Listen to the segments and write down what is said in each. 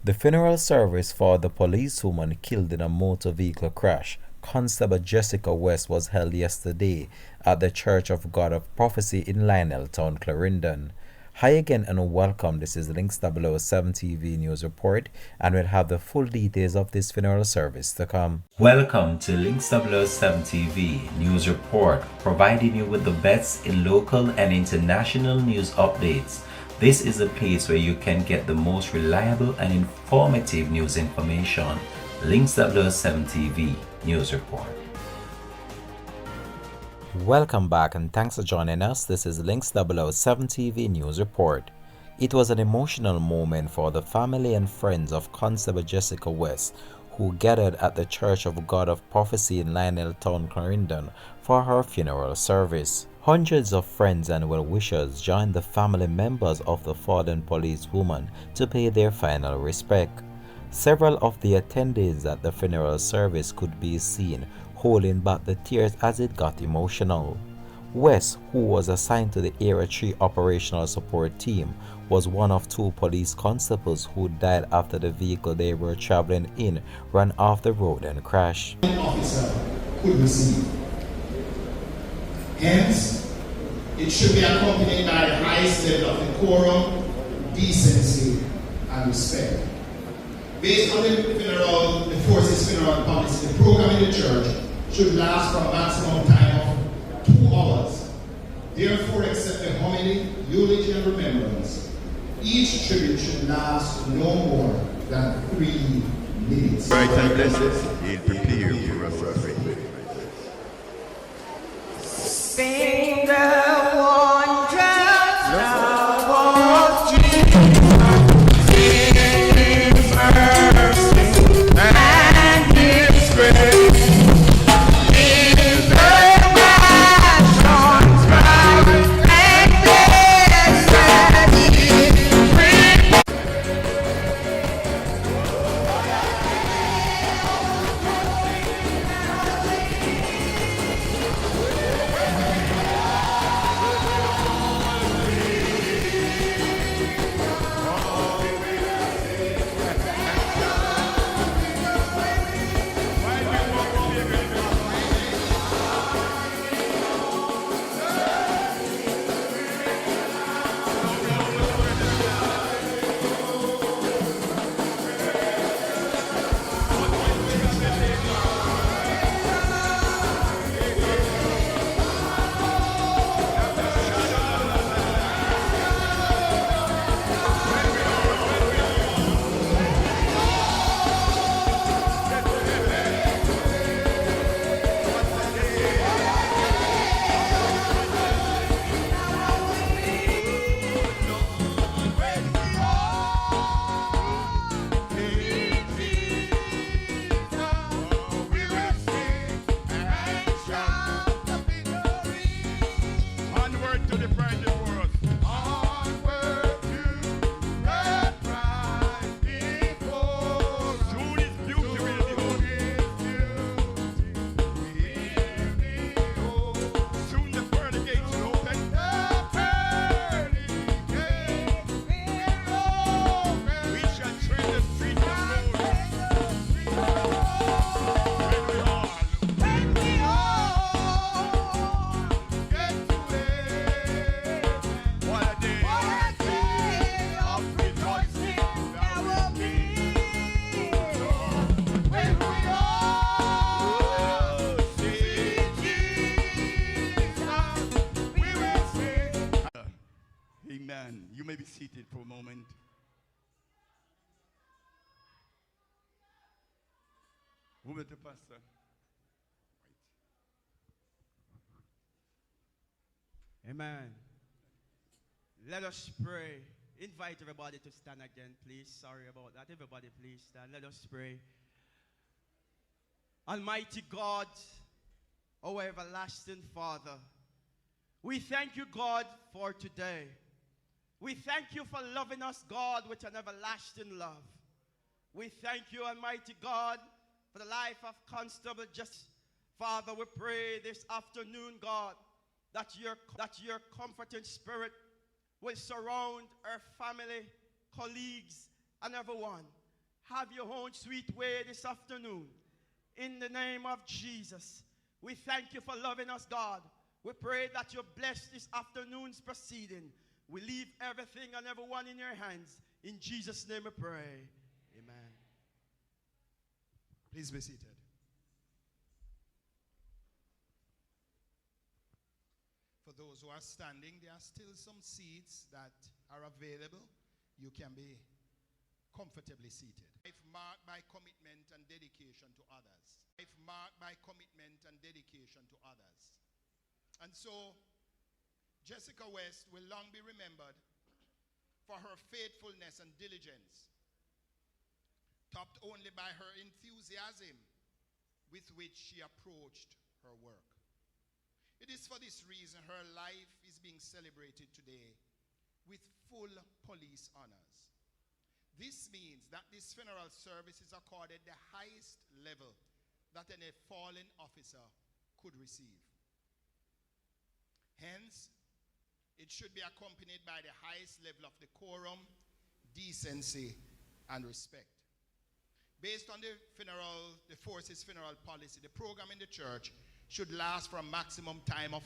The funeral service for the policewoman killed in a motor vehicle crash, Constable Jessica West, was held yesterday at the Church of God of Prophecy in Lionel Town, Clarendon. Hi again and welcome. This is Links 007 TV News Report, and we'll have the full details of this funeral service to come. Welcome to Links 007 TV News Report, providing you with the best in local and international news updates. This is a place where you can get the most reliable and informative news information. Links 007 TV News Report. Welcome back and thanks for joining us. This is Links 007 TV News Report. It was an emotional moment for the family and friends of Constable Jessica West, who gathered at the Church of God of Prophecy in Lionel Town, Clarendon for her funeral service. Hundreds of friends and well-wishers joined the family members of the fallen policewoman to pay their final respect. Several of the attendees at the funeral service could be seen holding back the tears as it got emotional. West, who was assigned to the Area 3 Operational Support Team, was one of two police constables who died after the vehicle they were traveling in ran off the road and crashed. Officer could receive. Hence, it should be accompanied by the highest level of decorum, decency, and respect. Based on the force's funeral policy, the program in the church should last for a maximum time of 2 hours. Therefore, except the homily, eulogy, and remembrance, each tribute should last no more than 3 minutes. Right and blessed, he'll prepare for us our faith. Sing the wondrous love of Jesus, His mercy and His grace. His passions bright and blessed He brings. Onward to the bride before us. Onward to the bride before us. Soon is beauty will behold. Soon the pearly gates will open. We shall tread the streets of gold. When we all Get to heaven. what a day. What a day of rejoicing there will be. When we all see Jesus, we will sing. Amen. You may be seated for a moment. Who is the pastor? Amen. Let us pray. Invite everybody to stand again, please. Sorry about that. Everybody, please stand. Let us pray. Almighty God, our everlasting Father, we thank you, God, for today. We thank you for loving us, God, with an everlasting love. We thank you, Almighty God, for the life of Constable Justice. Father, we pray this afternoon, God, that your comforting spirit will surround our family, colleagues, and everyone. have your own sweet way this afternoon. In the name of Jesus, we thank you for loving us, God. We pray that you bless this afternoon's proceeding. We leave everything and everyone in your hands. In Jesus' name we pray. Amen. Please be seated. For those who are standing, there are still some seats that are available. You can be comfortably seated. Life marked by commitment and dedication to others. Life marked by commitment and dedication to others. And so, Jessica West will long be remembered for her faithfulness and diligence, topped only by her enthusiasm with which she approached her work. It is for this reason her life is being celebrated today with full police honors. This means that this funeral service is accorded the highest level that any fallen officer could receive. Hence, it should be accompanied by the highest level of decorum, decency, and respect. Based on the force's funeral policy, the program in the church should last for a maximum time of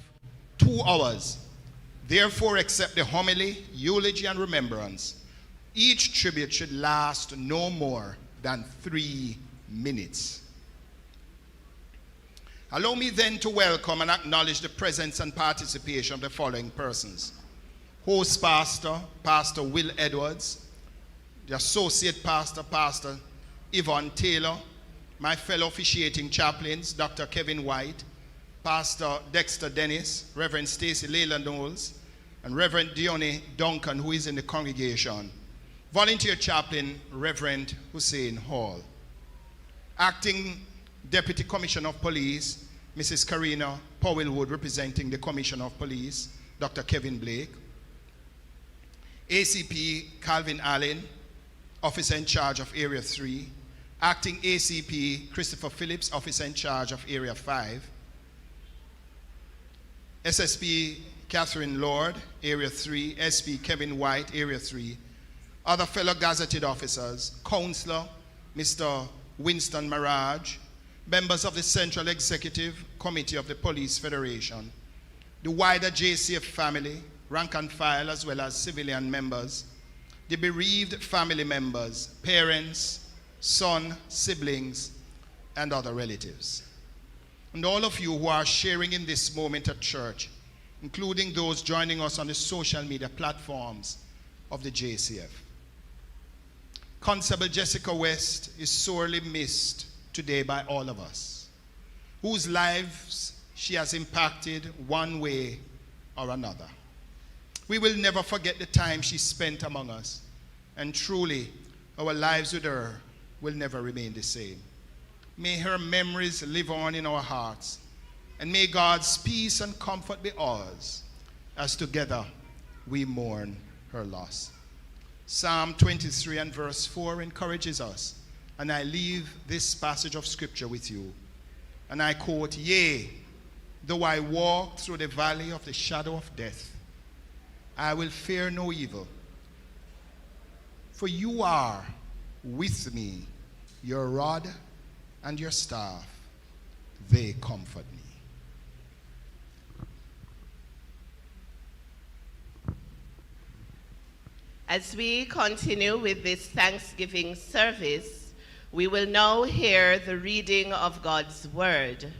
2 hours. Therefore, except the homily, eulogy, and remembrance, each tribute should last no more than 3 minutes. Allow me then to welcome and acknowledge the presence and participation of the following persons. Host Pastor, Pastor Will Edwards, the Associate Pastor, Pastor Yvonne Taylor, my fellow officiating chaplains, Dr. Kevin White, Pastor Dexter Dennis, Reverend Stacy Leyland Knowles, and Reverend Dione Duncan, who is in the congregation. Volunteer Chaplain, Reverend Hussein Hall. Acting Deputy Commissioner of Police, Mrs. Karina Powellwood, representing the Commissioner of Police, Dr. Kevin Blake. ACP Calvin Allen, Officer in charge of Area 3. Acting ACP Christopher Phillips, Officer in charge of Area 5. SSP Catherine Lord, Area 3. SP Kevin White, Area 3. Other fellow gazetted officers, Counselor Mr. Winston Maraj, members of the Central Executive Committee of the Police Federation, the wider JCF family, rank and file, as well as civilian members, the bereaved family members, parents, son, siblings, and other relatives. And all of you who are sharing in this moment at church, including those joining us on the social media platforms of the JCF. Constable Jessica West is sorely missed today by all of us, whose lives she has impacted one way or another. We will never forget the time she spent among us, and truly our lives with her will never remain the same. May her memories live on in our hearts, and may God's peace and comfort be ours as together we mourn her loss. Psalm 23 and verse 4 encourages us, and I leave this passage of scripture with you. And I quote, "Yea, though I walk through the valley of the shadow of death, I will fear no evil. For you are with me, your rod and your staff, they comfort me." As we continue with this Thanksgiving service, we will now hear the reading of God's Word.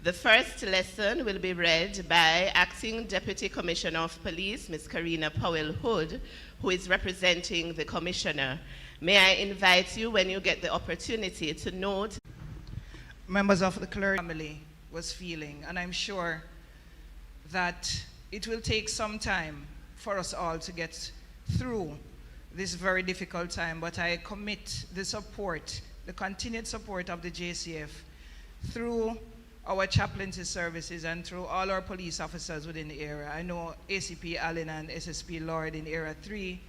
The first lesson will be read by Acting Deputy Commissioner of Police, Ms. Karina Powell-Hood, who is representing the Commissioner. May I invite you, when you get the opportunity, to note. Members of the clergy family was feeling, and I'm sure that it will take some time for us all to get through this very difficult time, but I commit the support, the continued support of the JCF through our chaplaincy services and through all our police officers within the area. I know ACP Allen and SSP Lord in Area 3.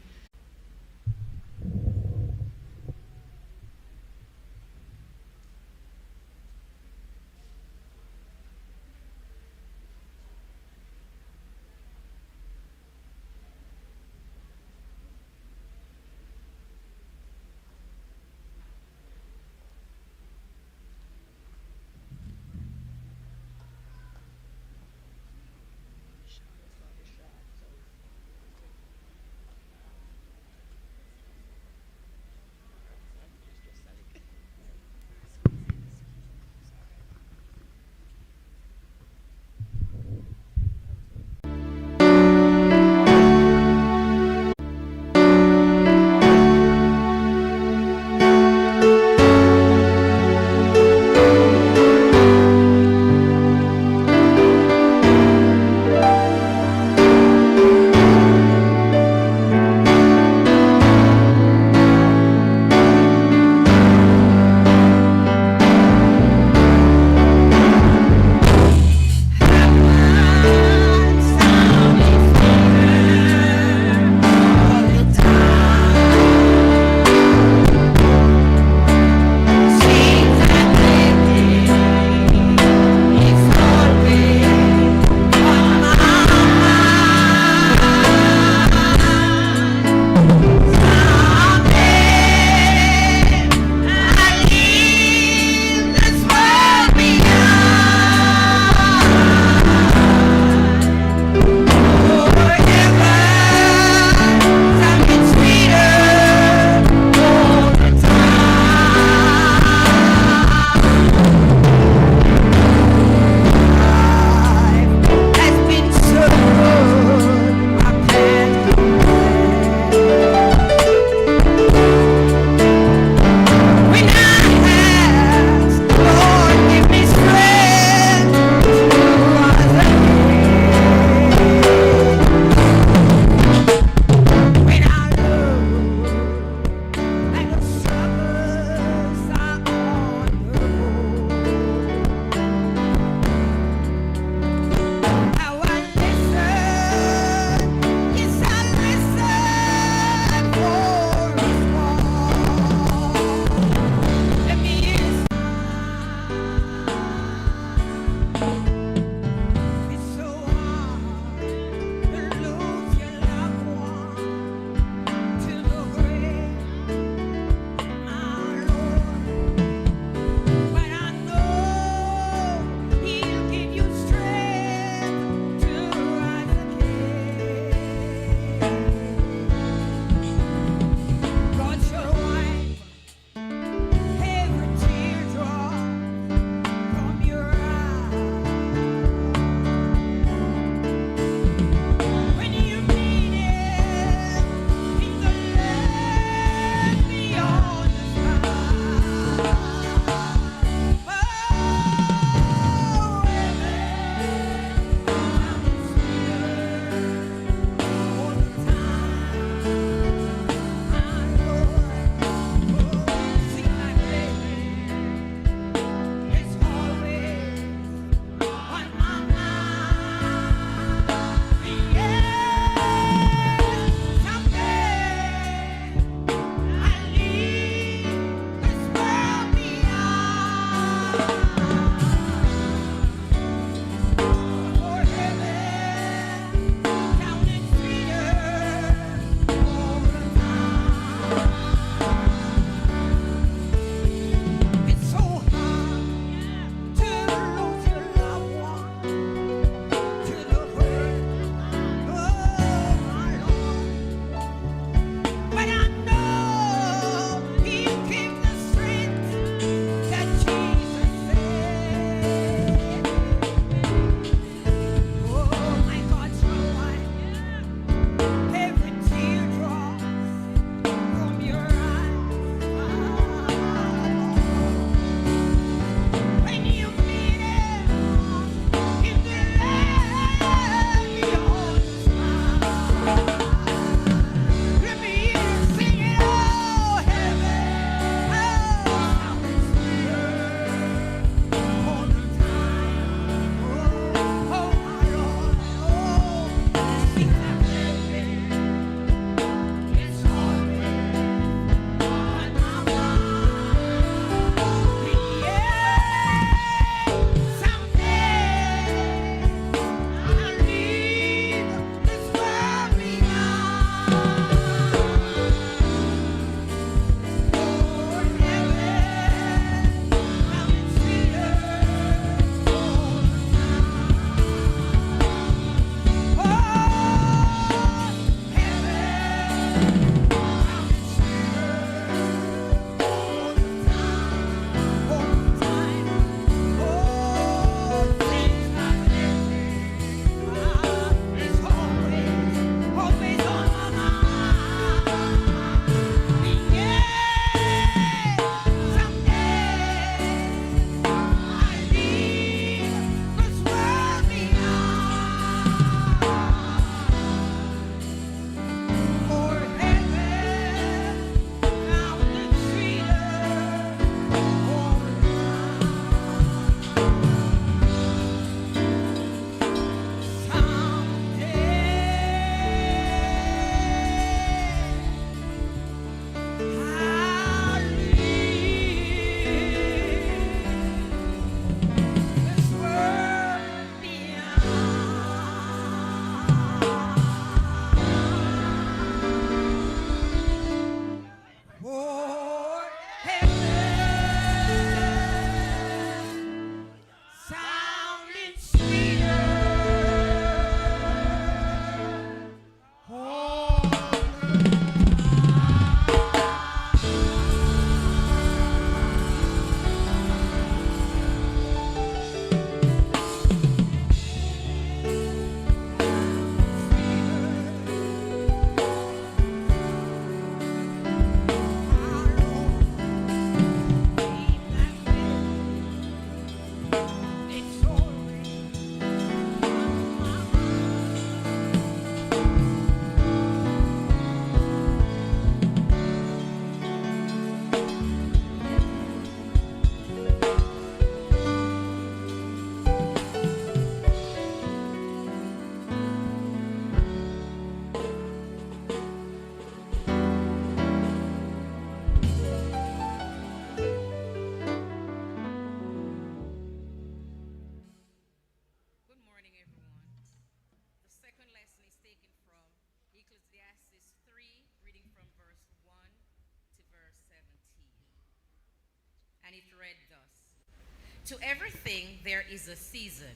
To everything there is a season,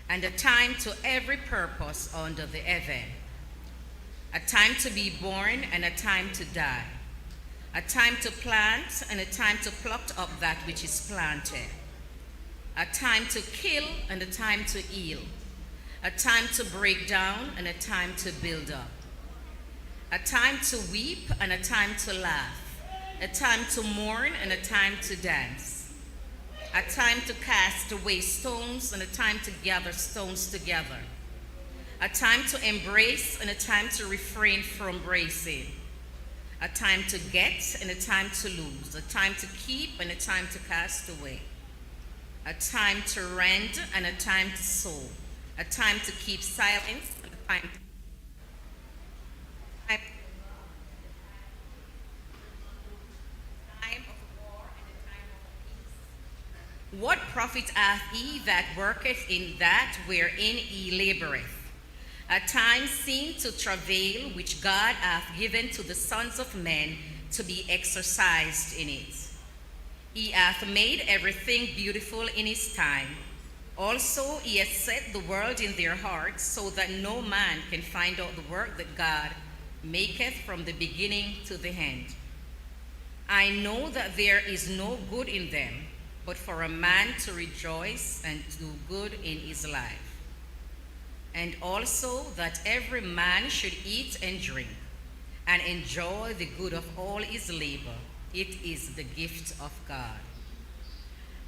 and a time to every purpose under the heaven. A time to be born and a time to die. A time to plant and a time to pluck up that which is planted. A time to kill and a time to heal. A time to break down and a time to build up. A time to weep and a time to laugh. A time to mourn and a time to dance. A time to cast away stones and a time to gather stones together. A time to embrace and a time to refrain from embracing. A time to get and a time to lose. A time to keep and a time to cast away. A time to rend and a time to sow. A time to keep silence and a time to What profit hath he that worketh in that wherein he laboureth? A time seen to travail, which God hath given to the sons of men to be exercised in it. He hath made everything beautiful in his time. Also he hath set the world in their hearts, so that no man can find out the work that God maketh from the beginning to the end. I know that there is no good in them, but for a man to rejoice and do good in his life. And also that every man should eat and drink, and enjoy the good of all his labor. It is the gift of God.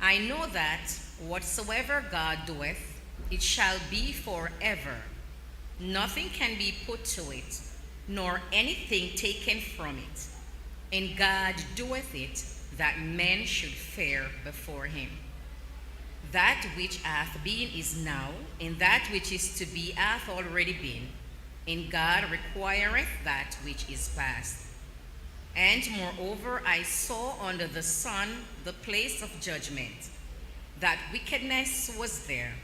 I know that whatsoever God doeth, it shall be forever. Nothing can be put to it, nor anything taken from it. And God doeth it, that men should fear before him. That which hath been is now, and that which is to be hath already been, and God requireth that which is past. And moreover, I saw under the sun the place of judgment, that wickedness was there,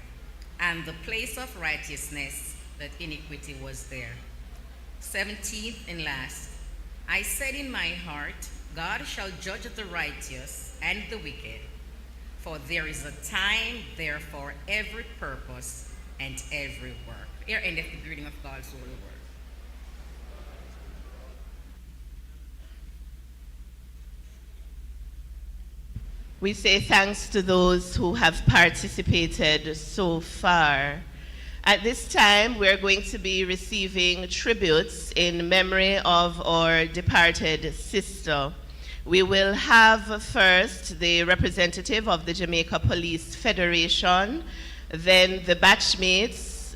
and the place of righteousness, that iniquity was there. 17th and last, I said in my heart, God shall judge the righteous and the wicked, for there is a time there for every purpose and every work. Here endeth the reading of God's holy word. We say thanks to those who have participated so far. At this time, we're going to be receiving tributes in memory of our departed sister. We will have first the representative of the Jamaica Police Federation, then the batchmates,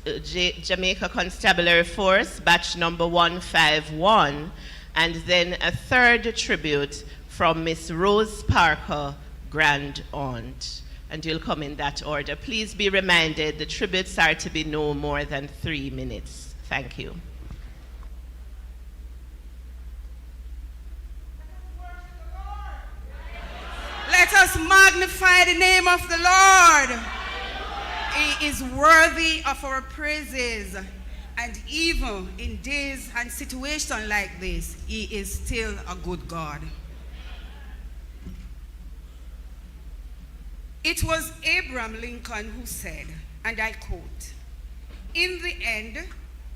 Jamaica Constabulary Force, batch number 151, and then a third tribute from Miss Rose Parker, Grand Aunt. And you'll come in that order. Please be reminded the tributes are to be no more than 3 minutes. Thank you. Let us magnify the name of the Lord. He is worthy of our praises. And even in days and situations like this, he is still a good God. It was Abraham Lincoln who said, and I quote, "In the end,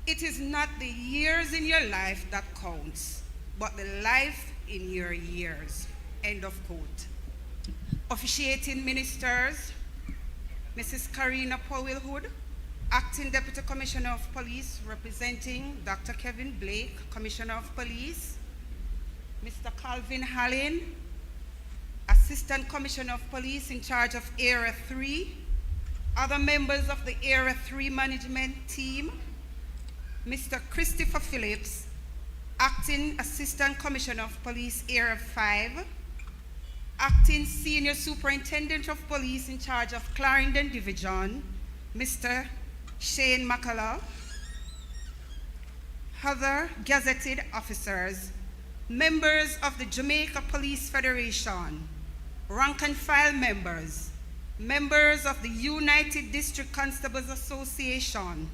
it is not the years in your life that counts, but the life in your years." End of quote. Officiating ministers, Mrs. Karina Powell-Hood, Acting Deputy Commissioner of Police, representing Dr. Kevin Blake, Commissioner of Police, Mr. Calvin Hallin, Assistant Commissioner of Police in charge of Area 3, other members of the Area 3 management team, Mr. Christopher Phillips, Acting Assistant Commissioner of Police Area 5, Acting Senior Superintendent of Police in charge of Clarendon Division, Mr. Shane McCullough, other gazetted officers, members of the Jamaica Police Federation, rank and file members, members of the United District Constables Association,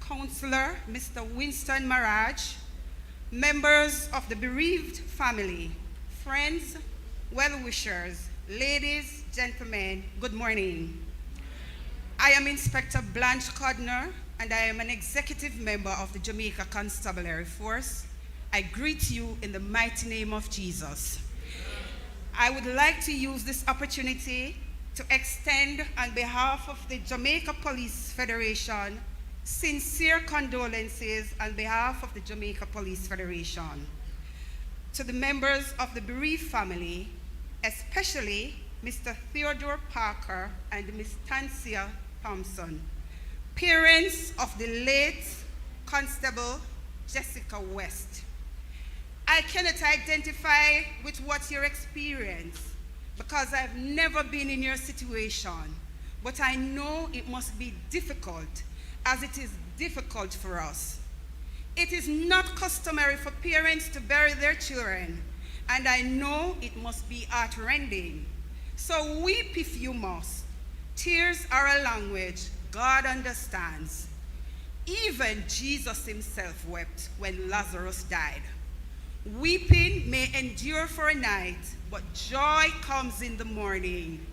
Councillor Mr. Winston Maraj, members of the bereaved family, friends, well-wishers, ladies, gentlemen, good morning. I am Inspector Blanche Codner, and I am an executive member of the Jamaica Constabulary Force. I greet you in the mighty name of Jesus. I would like to use this opportunity to extend, on behalf of the Jamaica Police Federation, sincere condolences on behalf of the Jamaica Police Federation to the members of the bereaved family, especially Mr. Theodore Parker and Miss Tancia Thompson, parents of the late Constable Jessica West. I cannot identify with what you experience because I've never been in your situation, but I know it must be difficult, as it is difficult for us. It is not customary for parents to bury their children, and I know it must be heartrending. So weep if you must. Tears are a language God understands. Even Jesus himself wept when Lazarus died. Weeping may endure for a night, but joy comes in the morning.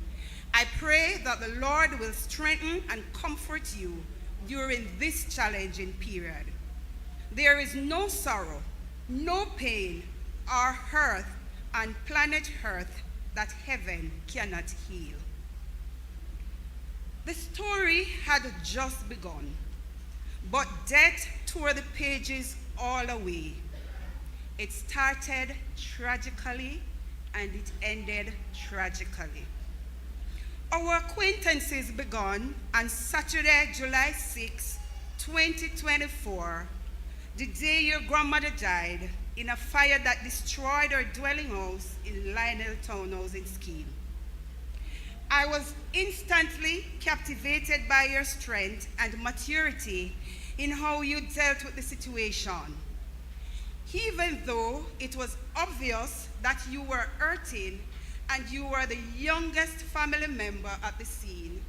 I pray that the Lord will strengthen and comfort you during this challenging period. There is no sorrow, no pain, or hurt on planet Earth that heaven cannot heal. The story had just begun, but death tore the pages all away. It started tragically and it ended tragically. Our acquaintances began on Saturday, July 6, 2024, the day your grandmother died in a fire that destroyed her dwelling house in Lionel Townhouse in Skene. I was instantly captivated by your strength and maturity in how you dealt with the situation. Even though it was obvious that you were hurting and you were the youngest family member at the scene,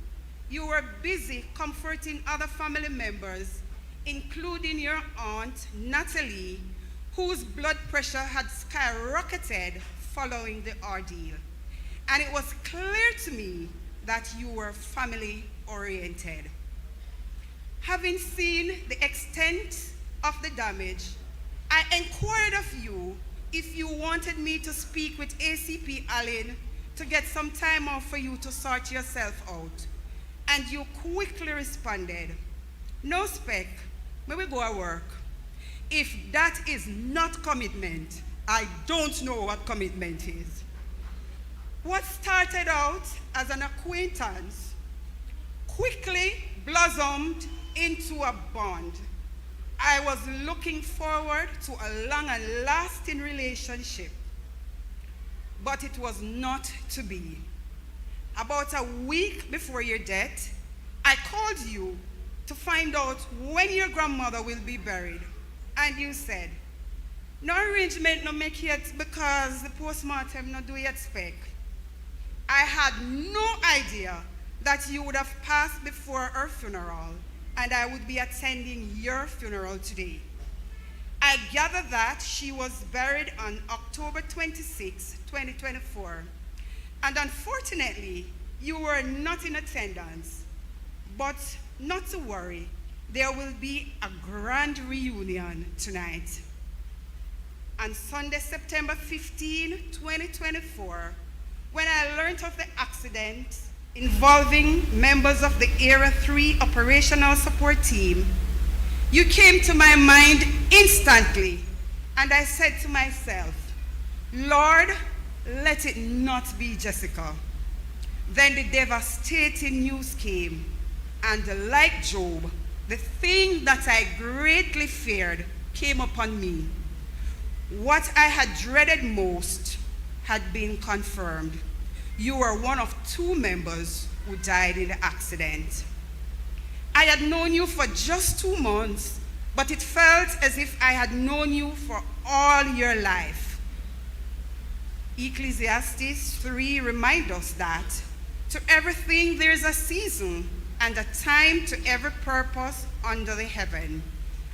you were busy comforting other family members, including your aunt, Natalie, whose blood pressure had skyrocketed following the ordeal. And it was clear to me that you were family-oriented. Having seen the extent of the damage, I inquired of you if you wanted me to speak with ACP Allen to get some time off for you to sort yourself out. And you quickly responded, "No, Spec, may we go to work." If that is not commitment, I don't know what commitment is. What started out as an acquaintance quickly blossomed into a bond. I was looking forward to a long and lasting relationship, but it was not to be. About a week before your death, I called you to find out when your grandmother will be buried, and you said, "No arrangement no make yet because the postmortem no do yet, Spec." I had no idea that you would have passed before her funeral, and I would be attending your funeral today. I gather that she was buried on October 26, 2024, and unfortunately, you were not in attendance. But not to worry, there will be a grand reunion tonight. On Sunday, September 15, 2024, when I learned of the accident involving members of the Area 3 Operational Support Team, you came to my mind instantly, and I said to myself, "Lord, let it not be Jessica." Then the devastating news came, and like Job, the thing that I greatly feared came upon me. What I had dreaded most had been confirmed. You were one of 2 members who died in the accident. I had known you for just 2 months, but it felt as if I had known you for all your life. Ecclesiastes 3 reminds us that to everything there is a season and a time to every purpose under the heaven,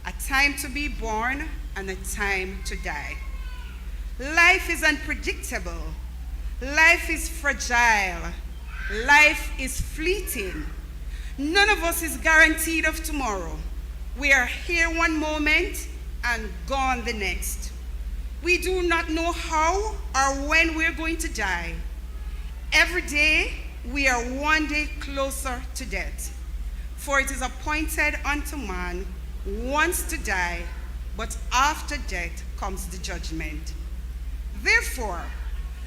a time to be born and a time to die. Life is unpredictable, Life is fragile. Life is fleeting. None of us is guaranteed of tomorrow. We are here one moment and gone the next. We do not know how or when we're going to die. Every day, we are one day closer to death. For it is appointed unto man once to die, but after death comes the judgment. Therefore,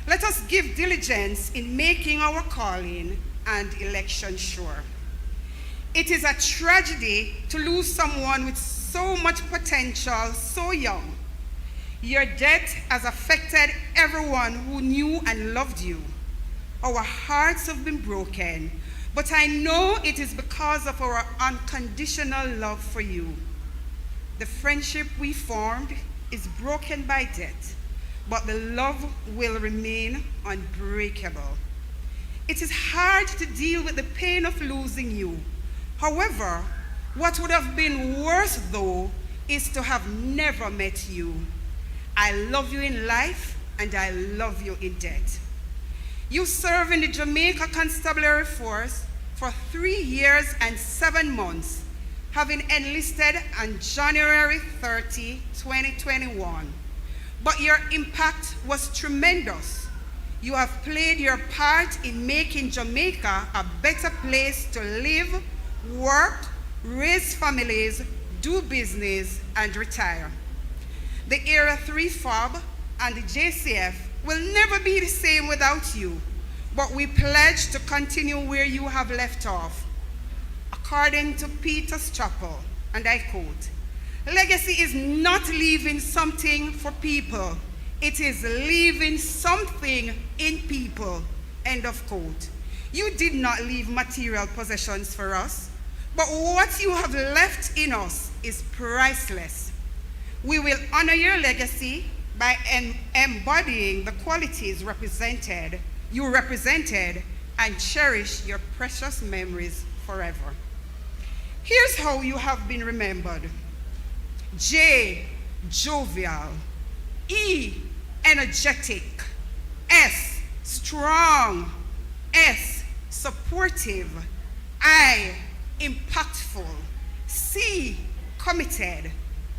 let us give diligence in making our calling and election sure. It is a tragedy to lose someone with so much potential so young. Your death has affected everyone who knew and loved you. Our hearts have been broken, but I know it is because of our unconditional love for you. The friendship we formed is broken by death, but the love will remain unbreakable. It is hard to deal with the pain of losing you. However, what would have been worse, though, is to have never met you. I love you in life, and I love you in death. You served in the Jamaica Constabulary Force for 3 years and 7 months, having enlisted on January 30, 2021. But your impact was tremendous. You have played your part in making Jamaica a better place to live, work, raise families, do business, and retire. The Area 3 FOB and the JCF will never be the same without you, but we pledge to continue where you have left off. According to Peter's Chapel, and I quote, "Legacy is not leaving something for people, it is leaving something in people," end of quote. You did not leave material possessions for us, but what you have left in us is priceless. We will honor your legacy by embodying the qualities you represented, and cherish your precious memories forever. Here's how you have been remembered. J, jovial. E, energetic. S, strong. S, supportive. I, impactful. C, committed.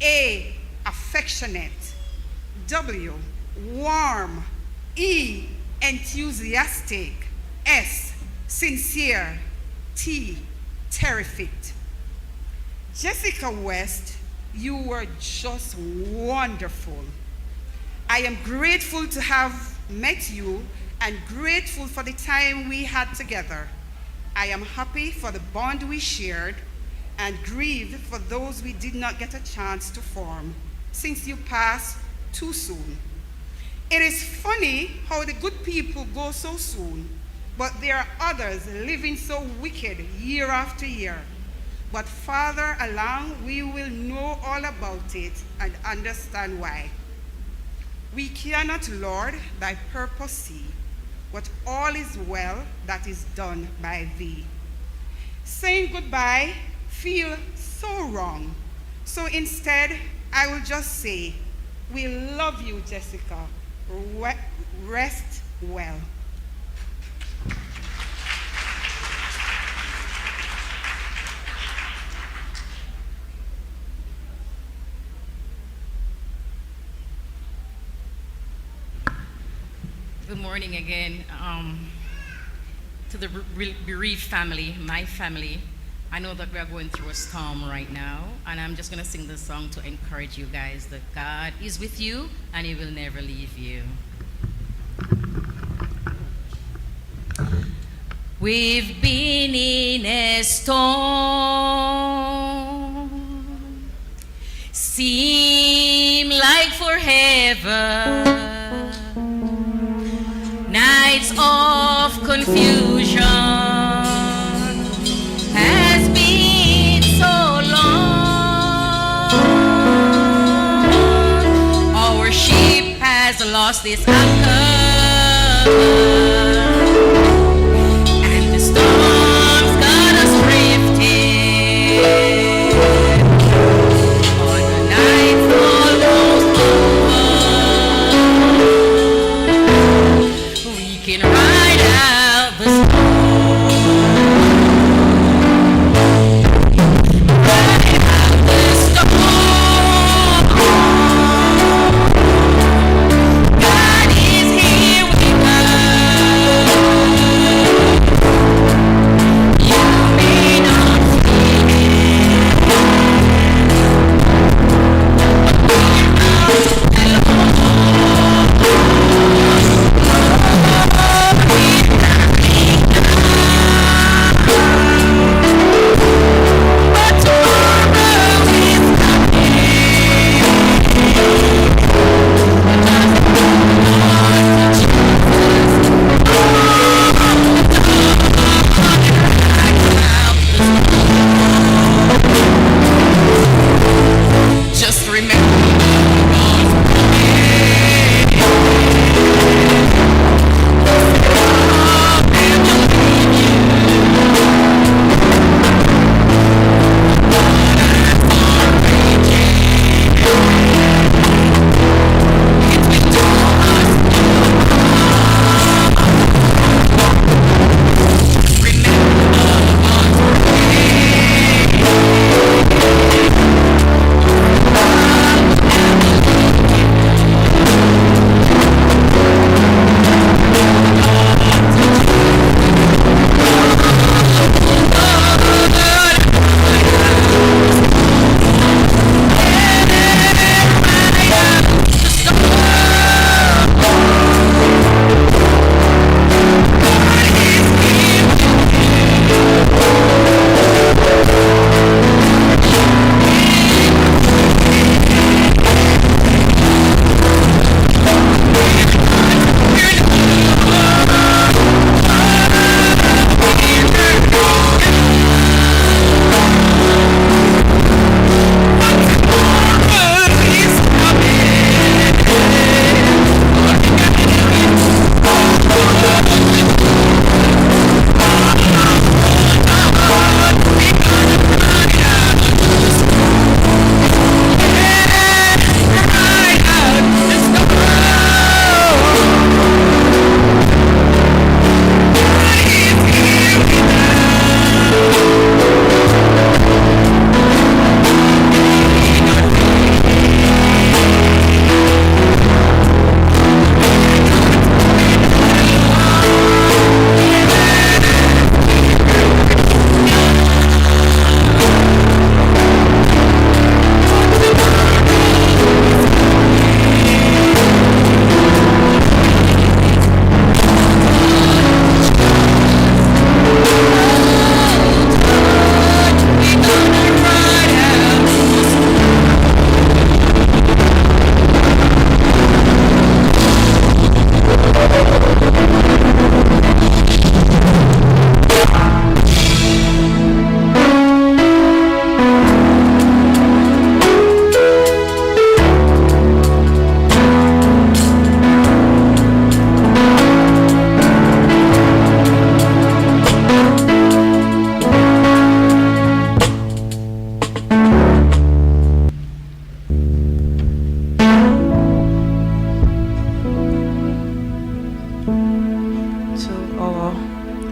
A, affectionate. W, warm. E, enthusiastic. S, sincere. T, terrific. Jessica West, you were just wonderful. I am grateful to have met you and grateful for the time we had together. I am happy for the bond we shared and grieved for those we did not get a chance to form since you passed too soon. It is funny how the good people go so soon, but there are others living so wicked year after year. But farther along, we will know all about it and understand why. We cannot, Lord, thy purpose see, but all is well that is done by thee. Saying goodbye feels so wrong. So instead, I will just say, we love you, Jessica. Rest well. Good morning again to the bereaved family, my family. I know that we are going through a storm right now, and I'm just going to sing this song to encourage you guys that God is with you and He will never leave you. We've been in a storm, seem like forever, nights of confusion has been so long. Our ship has lost its anchor, and the storms got us drifting on the nights almost over. We can ride out the storm. Ride out the storm. God is here with us. You may not see it, but just remember God's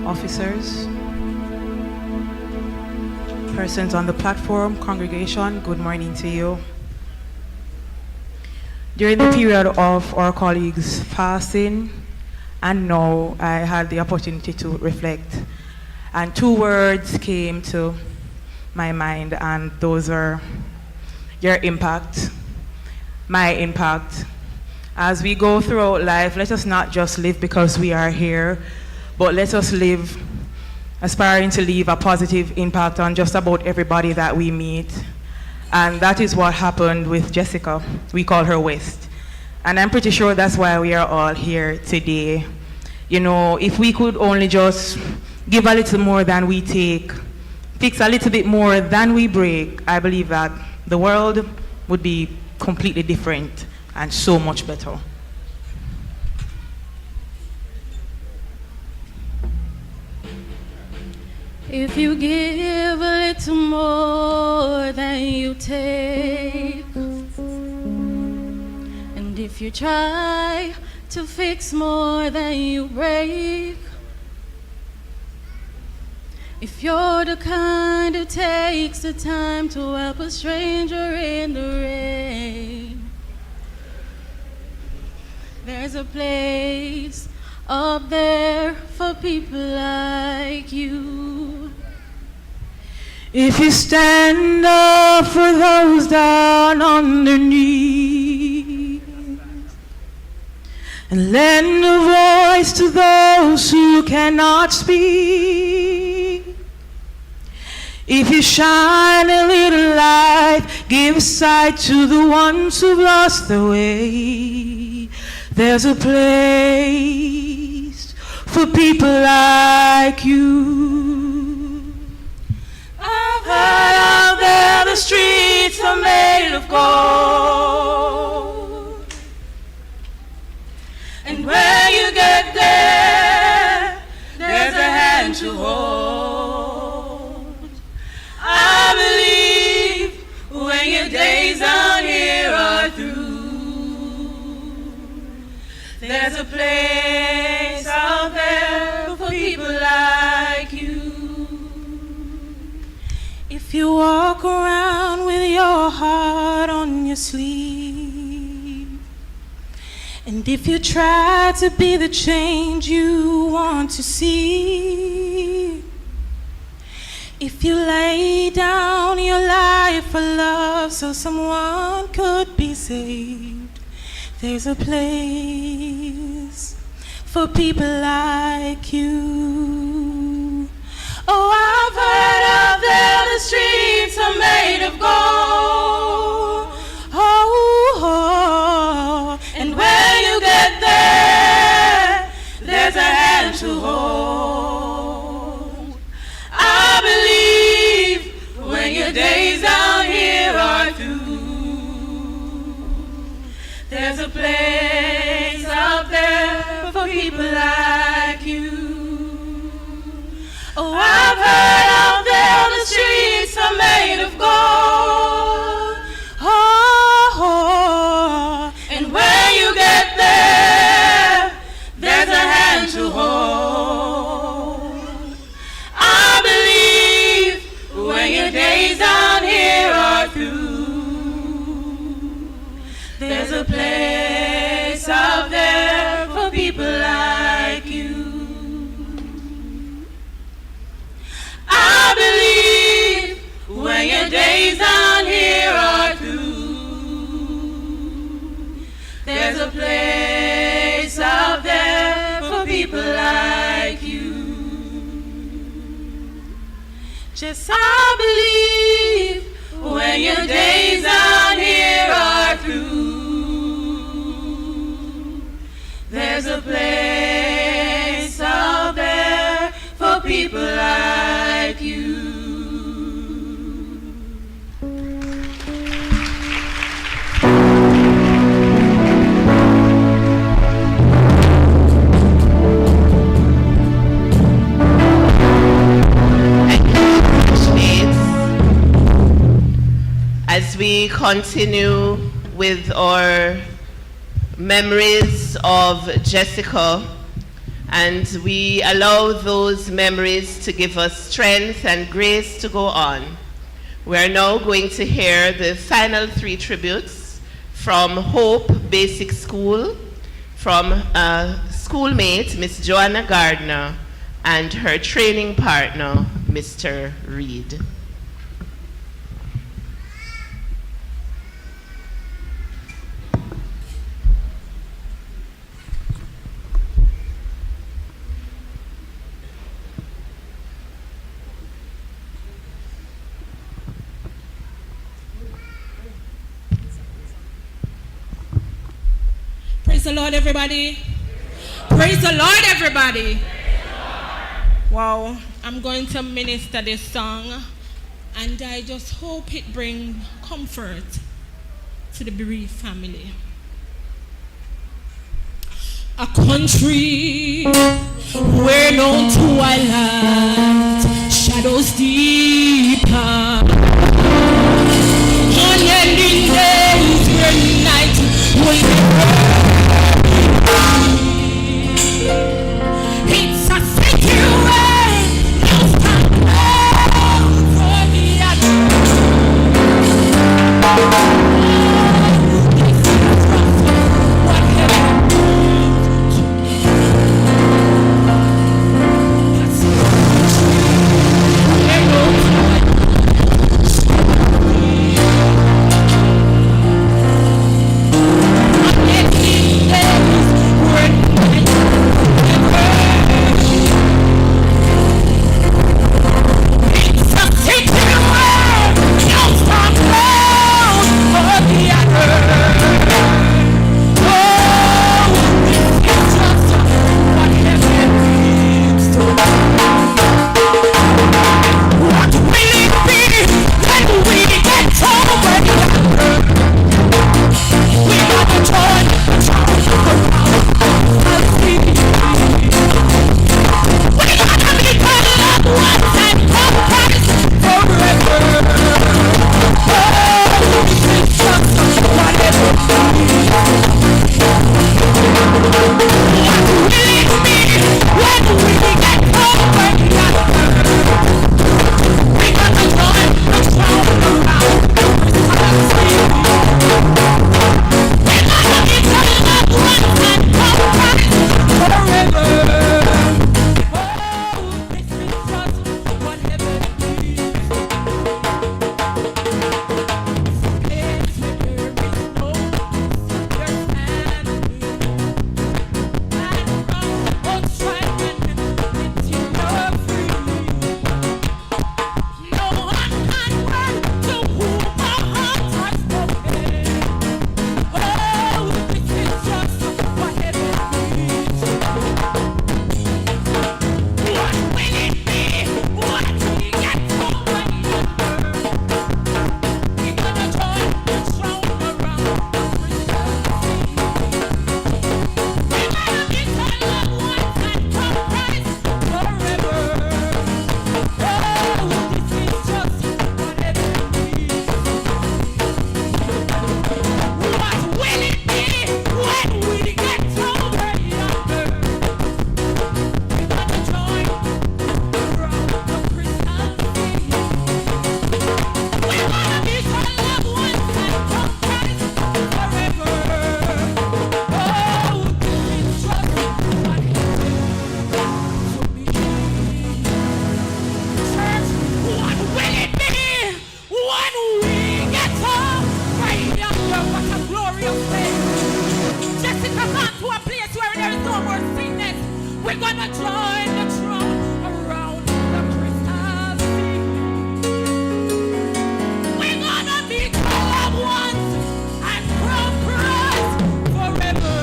officers, persons on the platform, congregation, good morning to you. During the period of our colleagues' fasting, and now I had the opportunity to reflect, and two words came to my mind, and those are your impact, my impact. As we go throughout life, let us not just live because we are here, but let us live aspiring to leave a positive impact on just about everybody that we meet. And that is what happened with Jessica. We call her West. And I'm pretty sure that's why we are all here today. You know, if we could only just give a little more than we take, fix a little bit more than we break, I believe that the world would be completely different and so much better. If you give a little more than you take, and if you try to fix more than you break. If you're the kind who takes the time to help a stranger in the rain, there's a place up there for people like you. If you stand up for those down on their knees and lend a voice to those who cannot speak, if you shine a little light, give sight to the ones who've lost their way, there's a place for people like you. I've heard out there the streets are made of gold, and when you get there, there's a hand to hold. I believe when your days out here are through, there's a place out there for people like you. If you walk around with your heart on your sleeve, and if you try to be the change you want to see, if you lay down your life for love so someone could be saved, there's a place for people like you. Oh, I've heard out there the streets are made of gold. Oh, and when you get there, there's a hand to hold. I believe when your days out here are through, there's a place out there for people like you. Oh, I've heard out there the streets are made of gold. Oh, and when you get there, there's a hand to hold. I believe when your days out here are through, there's a place out there for people like you. I believe when your days out here are through, there's a place out there for people like you. Just I believe when your days out here are through, there's a place out there for people like you. As we continue with our memories of Jessica, and we allow those memories to give us strength and grace to go on, we are now going to hear the final 3 tributes from Hope Basic School, from a schoolmate, Miss Joanna Gardner, and her training partner, Mr. Reed. Praise the Lord, everybody. Praise the Lord, everybody. Wow, I'm going to minister this song, and I just hope it brings comfort to the bereaved family. A country where no twilight shadows deeper, unending days where night will be around the throne, around the crystal sea. We're gonna be called once and crown Christ forever.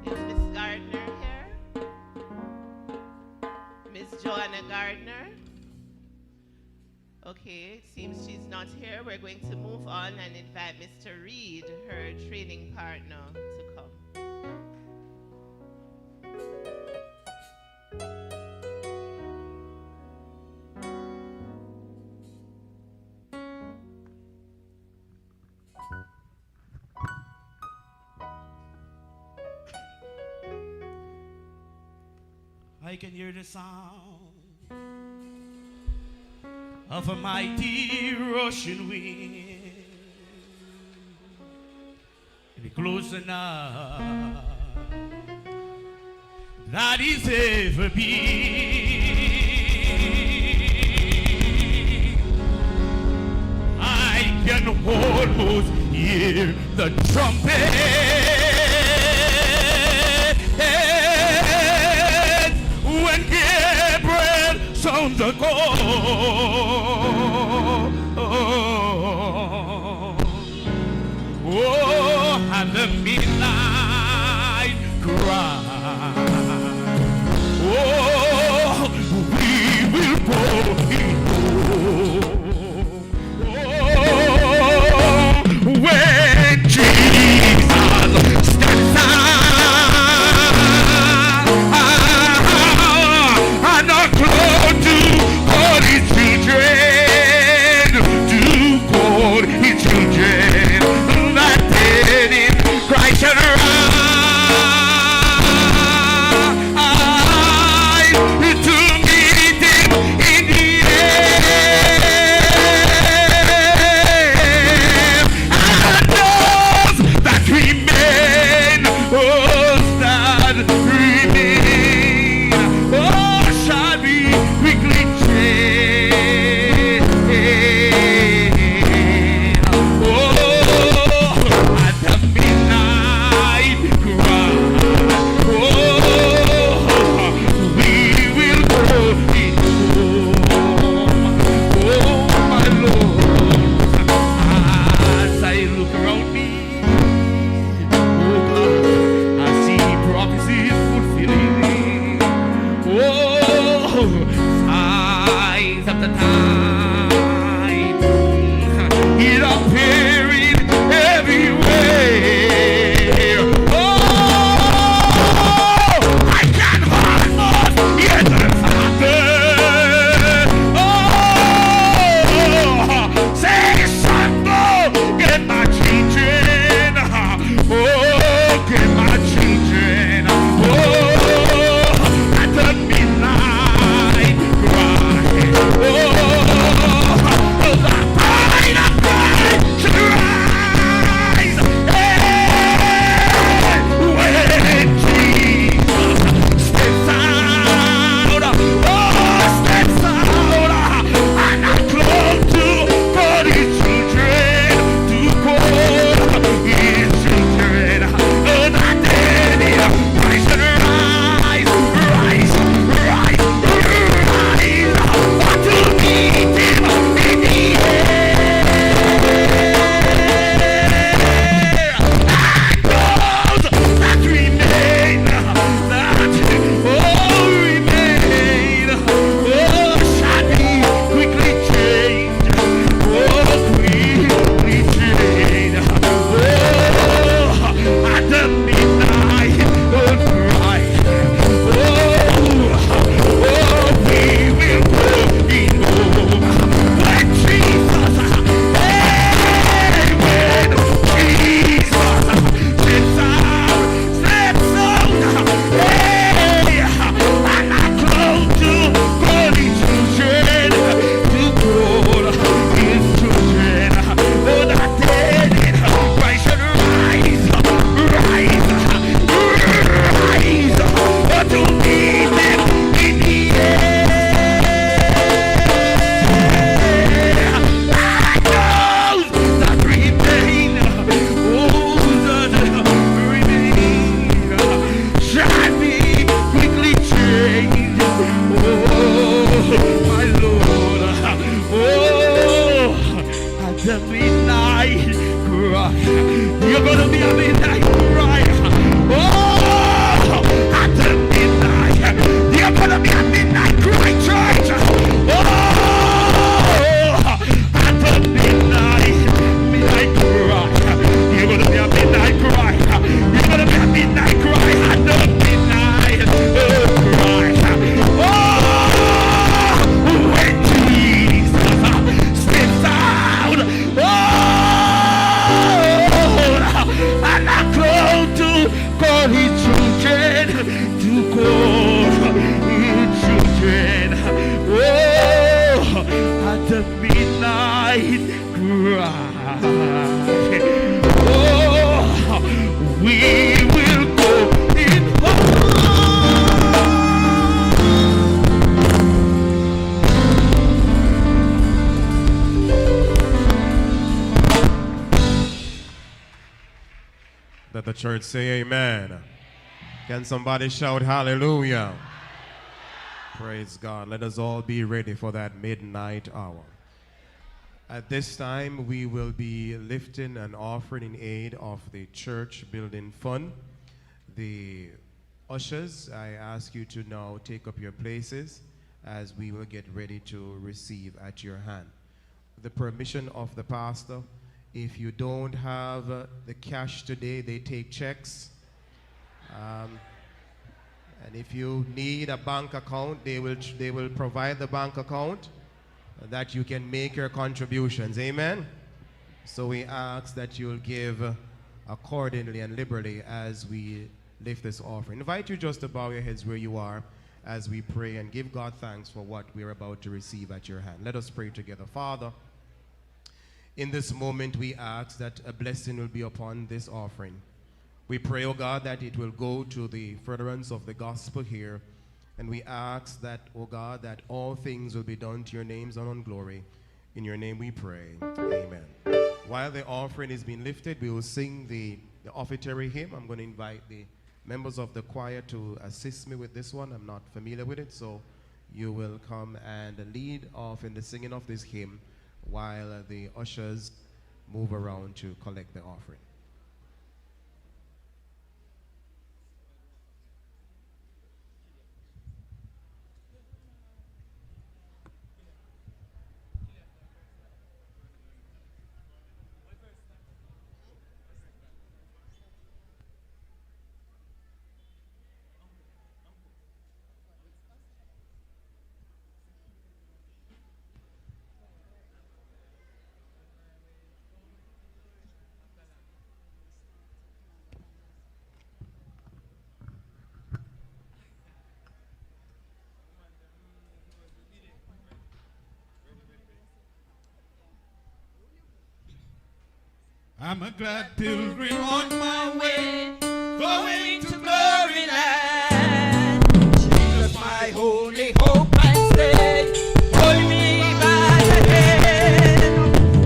Is Miss Gardner here? Miss Joanna Gardner? Okay, it seems she's not here. We're going to move on and invite Mr. Reed, her training partner, to come. I can hear the sound of a mighty rushing wind. It's closer now that is ever been. I can almost hear the trumpet. When Gabriel sounds a call, oh, and the midnight cry, oh, we will go. Oh, when Jesus stands and are close to call his children, to call his children, that dead in Christ we will go in Let the church say amen. Can somebody shout hallelujah? Praise God. Let us all be ready for that midnight hour. At this time, we will be lifting an offering in aid of the church building fund. The ushers, I ask you to now take up your places as we will get ready to receive at your hand. The permission of the pastor. If you don't have the cash today, they take checks. And if you need a bank account, they will provide the bank account that you can make your contributions. Amen? So we ask that you'll give accordingly and liberally as we lift this offering. I invite you just to bow your heads where you are as we pray and give God thanks for what we're about to receive at your hand. Let us pray together. Father, in this moment we ask that a blessing will be upon this offering. We pray, oh God, that it will go to the furtherance of the gospel here. And we ask that, oh God, that all things will be done to your name's honor and glory. In your name we pray. Amen. While the offering is being lifted, we will sing the offertory hymn. I'm going to invite the members of the choir to assist me with this one. I'm not familiar with it, so you will come and lead off in the singing of this hymn while the ushers move around to collect the offering. I'm a glad pilgrim on my way, going to glory land. Jesus, my only hope and stay, hold me by the hand.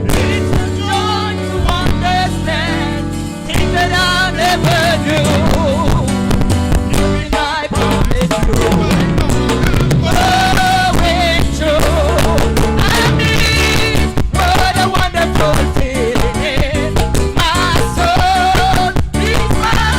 It's a joy to understand things that I never knew. You and I promise you, going true. I mean, what a wonderful feeling. My soul is mine.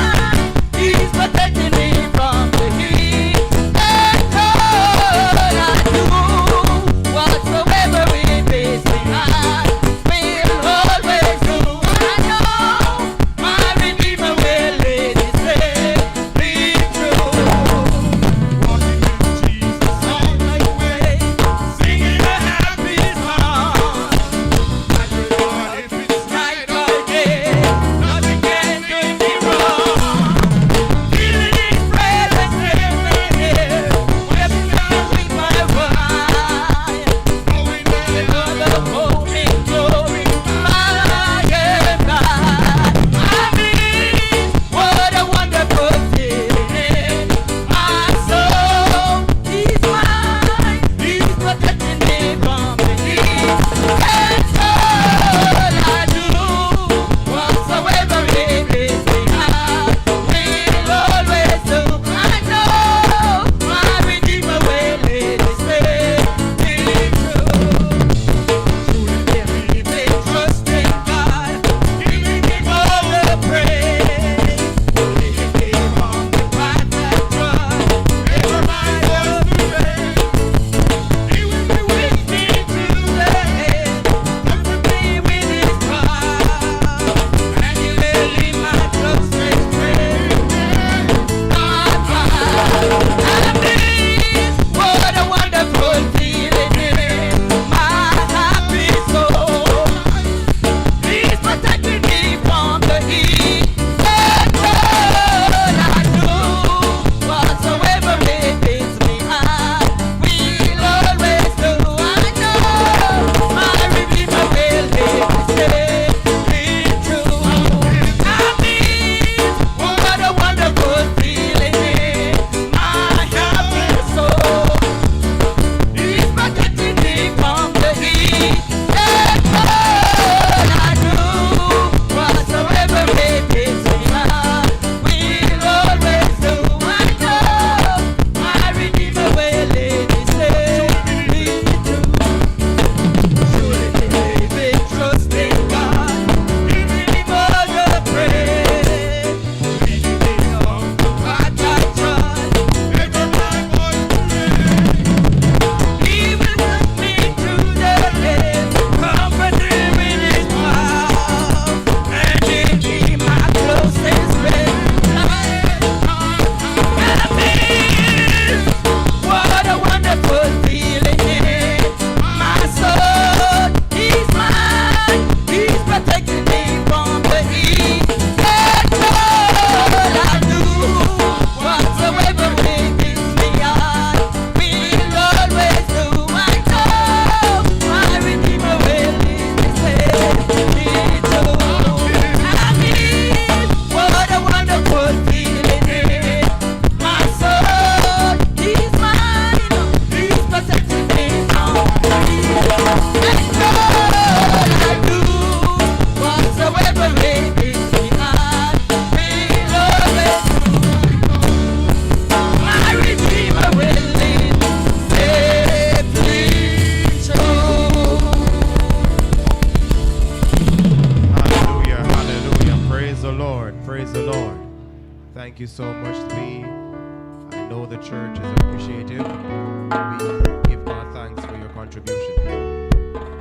Thank you so much. I know the church is appreciative. We give God thanks for your contribution.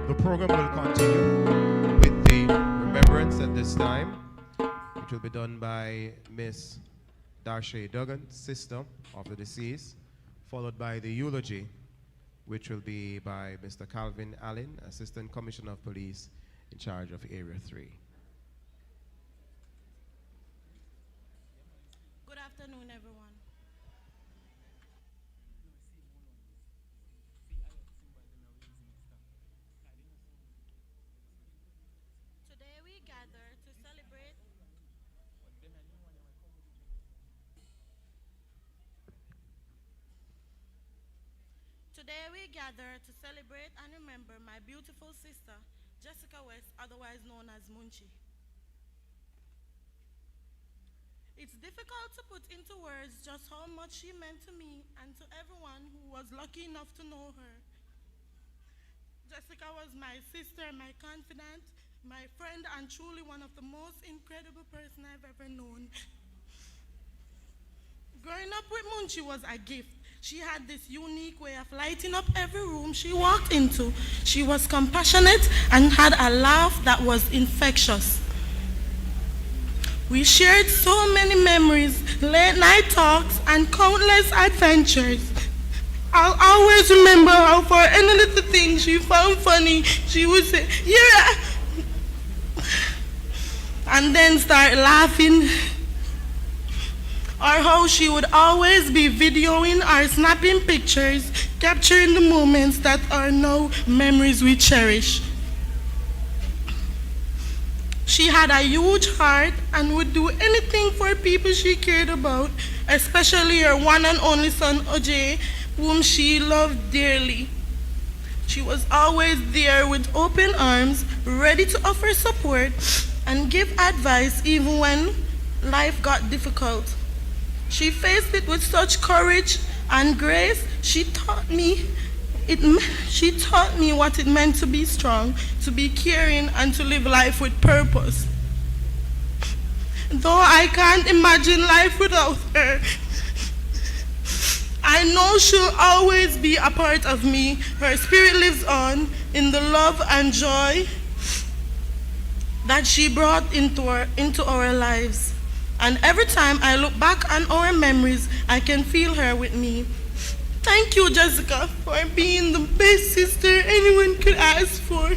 The program will continue with the remembrance at this time. It will be done by Miss Darshey Duggan, sister of the deceased, followed by the eulogy, which will be by Mr. Calvin Allen, Assistant Commissioner of Police in charge of Area 3. Good afternoon, everyone. Today we gather to celebrate and remember my beautiful sister, Jessica West, otherwise known as Munchie. It's difficult to put into words just how much she meant to me and to everyone who was lucky enough to know her. Jessica was my sister, my confidant, my friend, and truly one of the most incredible person I've ever known. Growing up with Munchie was a gift. She had this unique way of lighting up every room she walked into. She was compassionate and had a laugh that was infectious. We shared so many memories, late night talks, and countless adventures. I'll always remember how for any little thing she found funny, she would say, "Yeah," and then start laughing. Or how she would always be videoing or snapping pictures, capturing the moments that are now memories we cherish. She had a huge heart and would do anything for people she cared about, especially her one and only son, Ojay, whom she loved dearly. She was always there with open arms, ready to offer support and give advice even when life got difficult. She faced it with such courage and grace. She taught me what it meant to be strong, to be caring, and to live life with purpose. Though I can't imagine life without her, I know she'll always be a part of me. Her spirit lives on in the love and joy that she brought into our lives. And every time I look back on our memories, I can feel her with me. Thank you, Jessica, for being the best sister anyone could ask for.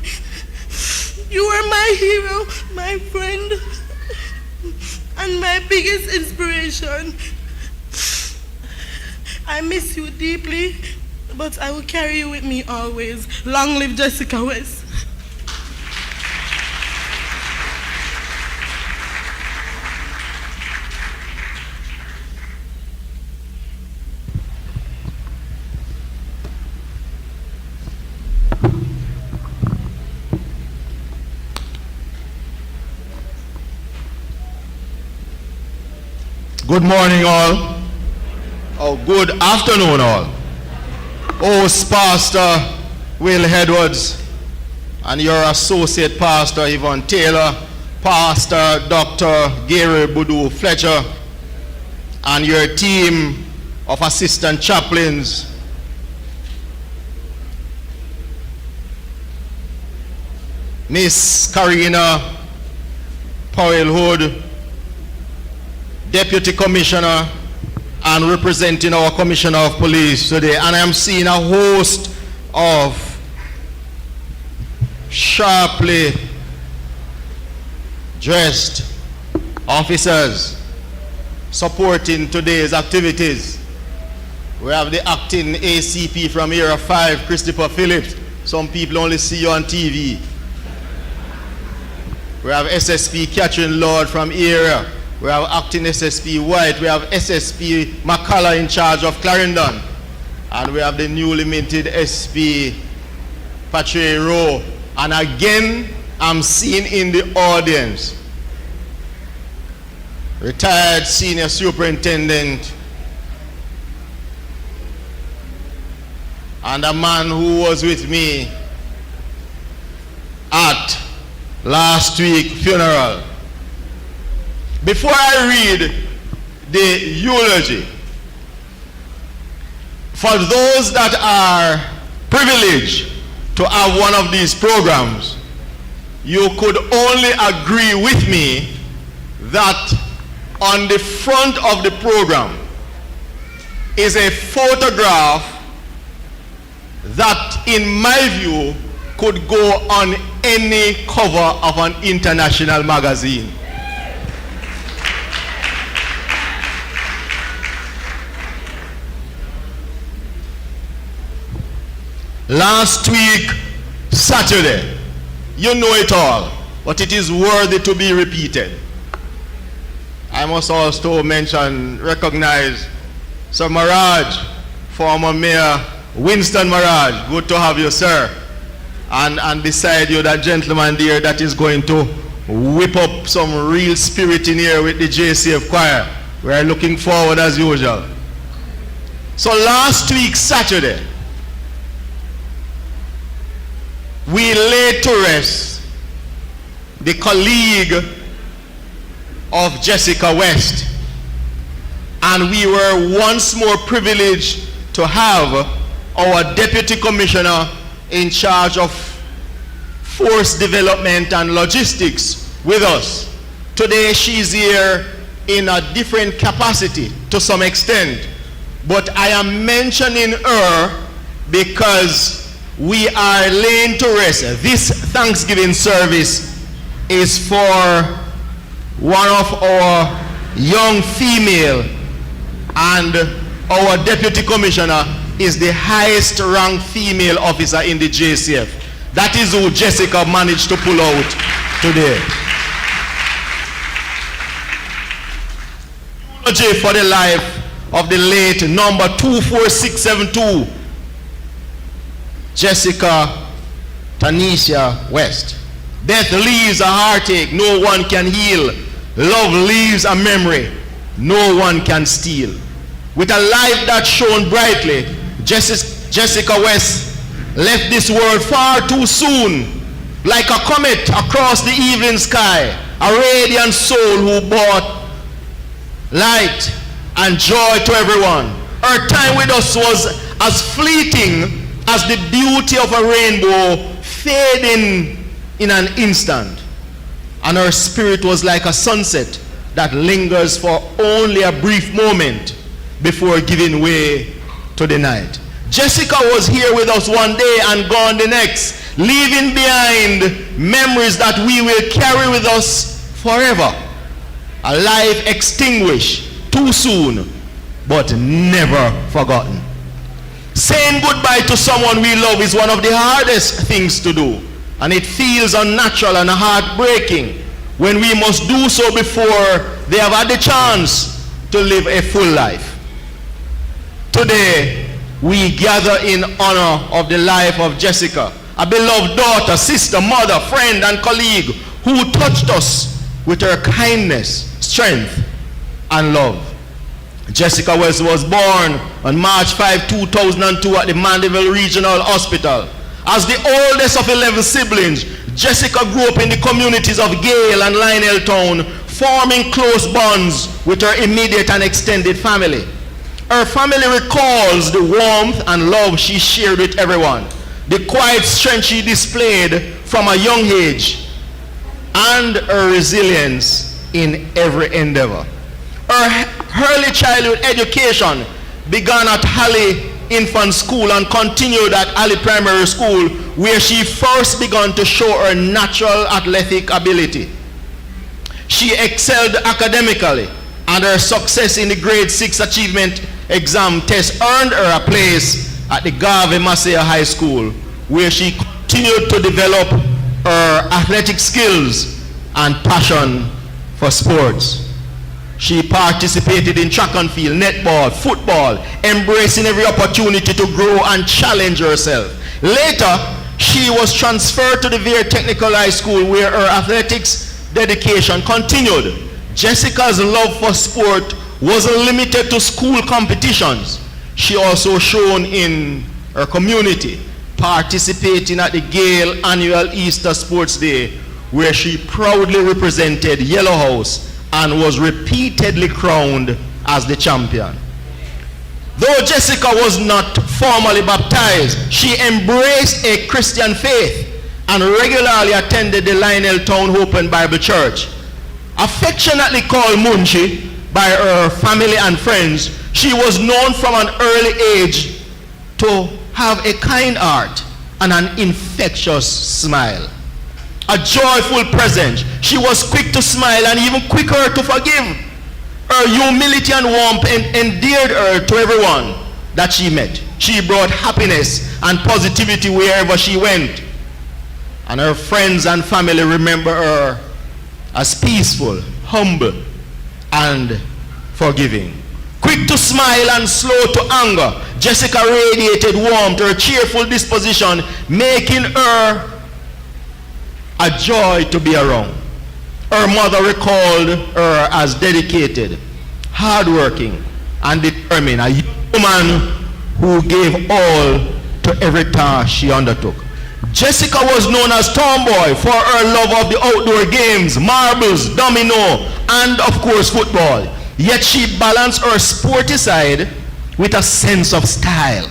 You are my hero, my friend, and my biggest inspiration. I miss you deeply, but I will carry you with me always. Long live Jessica West. Good morning, all. Oh, good afternoon, all. Host Pastor Will Edwards and your associate pastor Yvonne Taylor, Pastor Dr. Gary Boudou Fletcher, and your team of assistant chaplains, Miss Karina Powell Hood, Deputy Commissioner, and representing our Commissioner of Police today. And I'm seeing a host of sharply dressed officers supporting today's activities. We have the acting ACP from Area 5, Christopher Phillips. Some people only see you on TV. We have SSP Catherine Lord from Area. We have acting SSP White. We have SSP McCullough in charge of Clarendon. And we have the newly minted SP Patrick Rowe. And again, I'm seeing in the audience retired senior superintendent and a man who was with me at last week's funeral. Before I read the eulogy. For those that are privileged to have one of these programs, you could only agree with me that on the front of the program is a photograph that, in my view, could go on any cover of an international magazine. Last week, Saturday, you know it all, but it is worthy to be repeated. I must also recognize Sir Maraj, former Mayor Winston Maraj. Good to have you, sir. And beside you, that gentleman there that is going to whip up some real spirit in here with the JCF choir. We are looking forward as usual. So last week, Saturday, we laid to rest the colleague of Jessica West, and we were once more privileged to have our Deputy Commissioner in charge of Force Development and Logistics with us. Today she's here in a different capacity to some extent, but I am mentioning her because we are laying to rest. This Thanksgiving service is for one of our young female, and our Deputy Commissioner is the highest ranked female officer in the JCF. That is who Jessica managed to pull out today. Eulogy for the life of the late number 24672, Jessica Tanisha West. Death leaves a heartache no one can heal. Love leaves a memory no one can steal. With a life that shone brightly, Jessica West left this world far too soon. Like a comet across the evening sky, a radiant soul who brought light and joy to everyone. Her time with us was as fleeting as the beauty of a rainbow fading in an instant. And her spirit was like a sunset that lingers for only a brief moment before giving way to the night. Jessica was here with us one day and gone the next, leaving behind memories that we will carry with us forever. A life extinguished too soon, but never forgotten. Saying goodbye to someone we love is one of the hardest things to do, and it feels unnatural and heartbreaking when we must do so before they have had the chance to live a full life. Today, we gather in honor of the life of Jessica, a beloved daughter, sister, mother, friend, and colleague who touched us with her kindness, strength, and love. Jessica West was born on March 5, 2002 at the Mandeville Regional Hospital. As the oldest of 11 siblings, Jessica grew up in the communities of Gale and Lionel Town, forming close bonds with her immediate and extended family. Her family recalls the warmth and love she shared with everyone, the quiet strength she displayed from a young age, and her resilience in every endeavor. Her early childhood education began at Halley Infant School and continued at Halley Primary School, where she first began to show her natural athletic ability. She excelled academically, and her success in the grade 6 achievement exam test earned her a place at the Garvey Massey High School, where she continued to develop her athletic skills and passion for sports. She participated in track and field, netball, football, embracing every opportunity to grow and challenge herself. Later, she was transferred to the Vere Technical High School, where her athletics dedication continued. Jessica's love for sport wasn't limited to school competitions. She also shone in her community, participating at the Gale annual Easter Sports Day, where she proudly represented Yellow House and was repeatedly crowned as the champion. Though Jessica was not formally baptized, she embraced a Christian faith and regularly attended the Lionel Town Open Bible Church. Affectionately called Munchi by her family and friends, she was known from an early age to have a kind heart and an infectious smile. A joyful presence. She was quick to smile and even quicker to forgive. Her humility and warmth endeared her to everyone that she met. She brought happiness and positivity wherever she went. And her friends and family remember her as peaceful, humble, and forgiving. Quick to smile and slow to anger, Jessica radiated warmth, her cheerful disposition, making her a joy to be around. Her mother recalled her as dedicated, hardworking, and determined, a young woman who gave all to every task she undertook. Jessica was known as Tomboy for her love of the outdoor games, marbles, domino, and of course football. Yet she balanced her sporty side with a sense of style,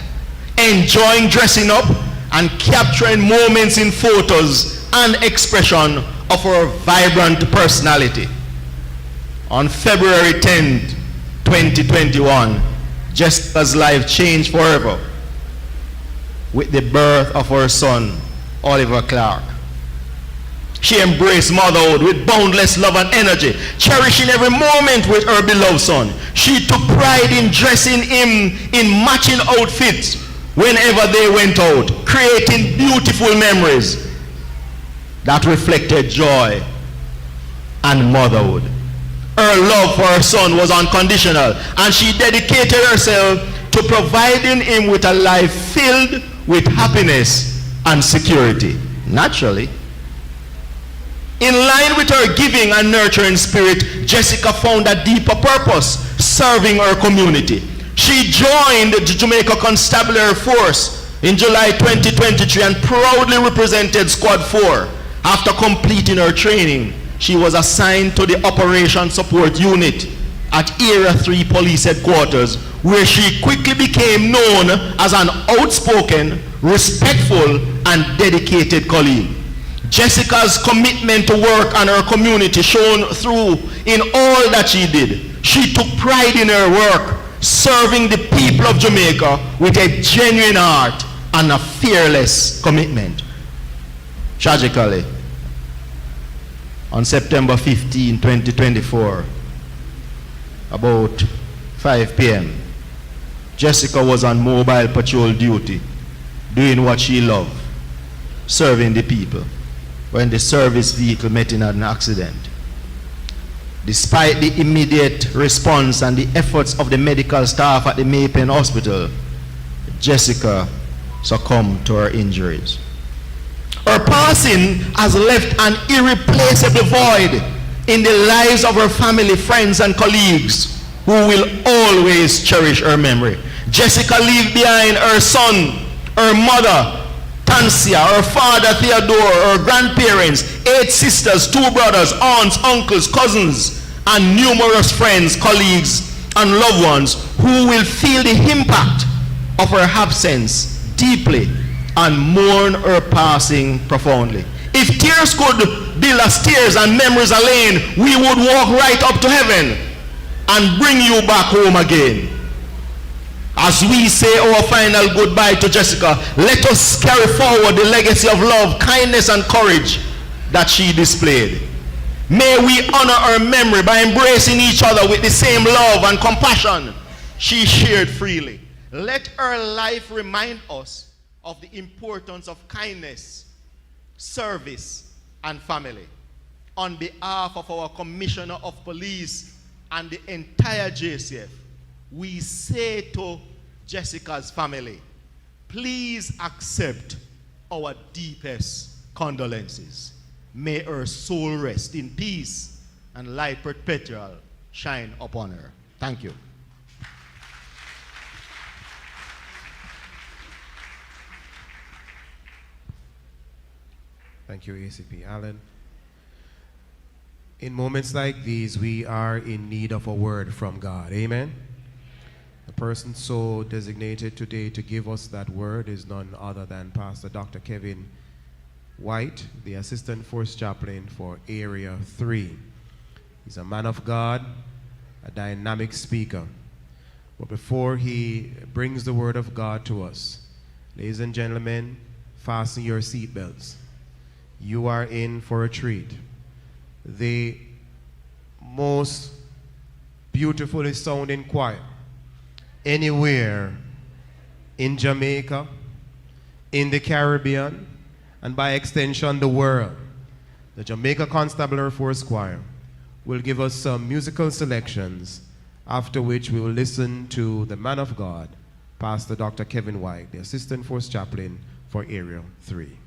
enjoying dressing up and capturing moments in photos and expression of her vibrant personality. On February 10th, 2021, Jessica's life changed forever with the birth of her son, Oliver Clark. She embraced motherhood with boundless love and energy, cherishing every moment with her beloved son. She took pride in dressing him in matching outfits whenever they went out, creating beautiful memories that reflected joy and motherhood. Her love for her son was unconditional, and she dedicated herself to providing him with a life filled with happiness and security. Naturally, in line with her giving and nurturing spirit, Jessica found a deeper purpose, serving her community. She joined the Jamaica Constabulary Force in July 2023 and proudly represented Squad 4. After completing her training, she was assigned to the Operation Support Unit at Area 3 Police Headquarters, where she quickly became known as an outspoken, respectful, and dedicated colleague. Jessica's commitment to work and her community shone through in all that she did. She took pride in her work, serving the people of Jamaica with a genuine heart and a fearless commitment. Tragically, on September 15, 2024, about 5 p.m., Jessica was on mobile patrol duty, doing what she loved, serving the people, when the service vehicle met in an accident. Despite the immediate response and the efforts of the medical staff at the Maypen Hospital, Jessica succumbed to her injuries. Her passing has left an irreplaceable void in the lives of her family, friends, and colleagues who will always cherish her memory. Jessica left behind her son, her mother, Tancia, her father, Theodore, her grandparents, 8 sisters, 2 brothers, aunts, uncles, cousins, and numerous friends, colleagues, and loved ones who will feel the impact of her absence deeply and mourn her passing profoundly. If tears could build us tears and memories a lane, we would walk right up to heaven and bring you back home again. As we say our final goodbye to Jessica, let us carry forward the legacy of love, kindness, and courage that she displayed. May we honor her memory by embracing each other with the same love and compassion she shared freely. Let her life remind us of the importance of kindness, service, and family. On behalf of our Commissioner of Police and the entire JCF, we say to Jessica's family, please accept our deepest condolences. May her soul rest in peace and light perpetual shine upon her. Thank you. Thank you, ACP Allen. In moments like these, we are in need of a word from God. Amen. The person so designated today to give us that word is none other than Pastor Dr. Kevin White, the Assistant Force Chaplain for Area 3. He's a man of God, a dynamic speaker. But before he brings the word of God to us, ladies and gentlemen, fasten your seatbelts. You are in for a treat. The most beautifully sounding choir anywhere in Jamaica, in the Caribbean, and by extension the world. The Jamaica Constable Air Force Choir will give us some musical selections, after which we will listen to the man of God, Pastor Dr. Kevin White, the Assistant Force Chaplain for Area 3.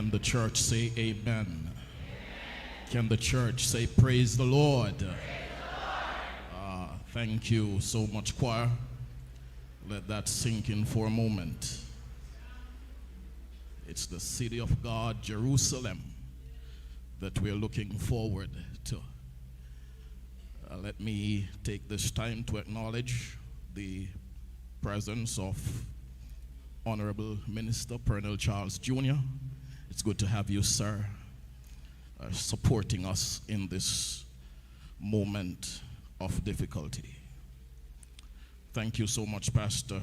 Can the church say amen? Can the church say praise the Lord? Thank you so much, choir. Let that sink in for a moment. It's the city of God, Jerusalem, that we're looking forward to. Let me take this time to acknowledge the presence of Honorable Minister Pernell Charles Jr. It's good to have you, sir, supporting us in this moment of difficulty. Thank you so much, Pastor